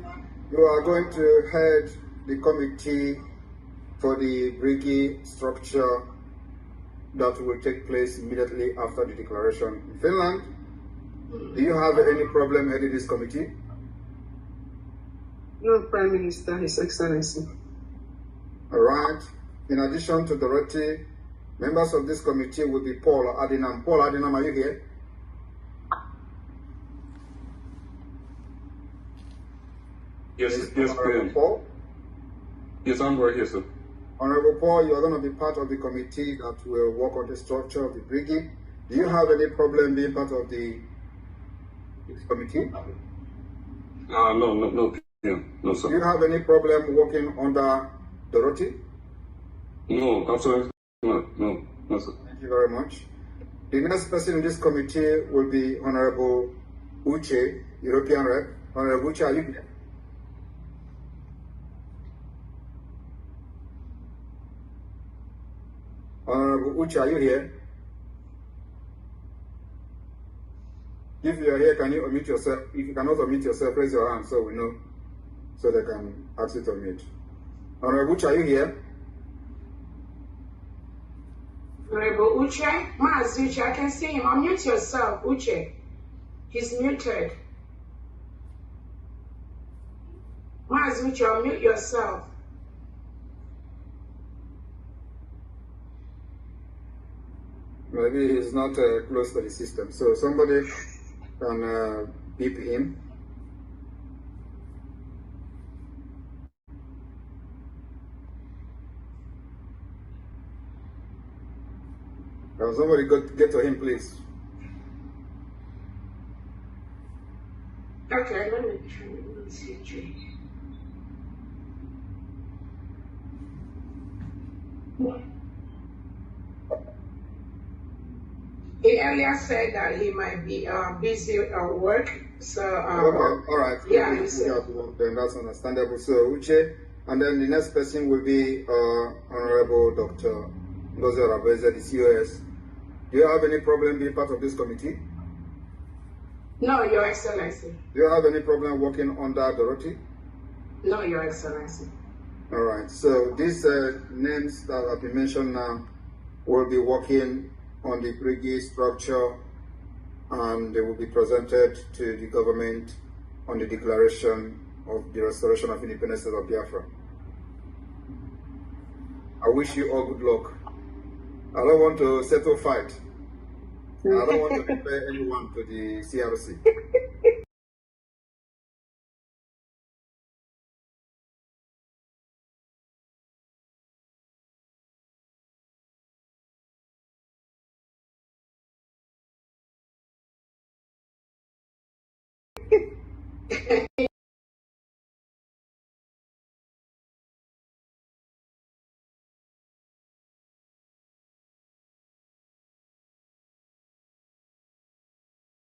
you are going to head the committee for the Brigade structure that will take place immediately after the declaration in Finland. Do you have any problem heading this committee? No, Prime Minister, His Excellency. All right. In addition to Dorothy, members of this committee will be Paul Adinam. Paul Adinam, are you here? Yes, Honorable Paul? Yes, I'm right here, sir. Honorable Paul, you are going to be part of the committee that will work on the structure of the brigade. Do you have any problem being part of the committee? No, no, sir. Do you have any problem working under Dorothy? No, absolutely not. No, sir. Thank you very much. The next person in this committee will be Honorable Uche, European Rep. Honorable Uche, are you here? Honorable Uche, are you here? If you are here, can you unmute yourself? If you cannot unmute yourself, raise your hand so we know, so they can ask you to unmute. Honorable Uche, are you here? Honorable Uche, Maz Uche, I can see him. Unmute yourself, Uche. He's muted. Maz Uche, unmute yourself. Maybe he's not close to the system, so somebody can beep him. Somebody get to him, please. Okay, let me try to see. He earlier said that he might be busy at work, so okay, all right. Yeah, then that's understandable. So Uche, and then the next person will be Honorable Dr. Ngozi Rabeze, the COS. Do you have any problem being part of this committee? No, Your Excellency. Do you have any problem working under Dorothy? No, Your Excellency. All right. So these names that have been mentioned now will be working on the brigade structure, and they will be presented to the government on the declaration of the restoration of independence of Biafra. I wish you all good luck. I don't want to settle fight. I don't want to compare anyone to the CRC.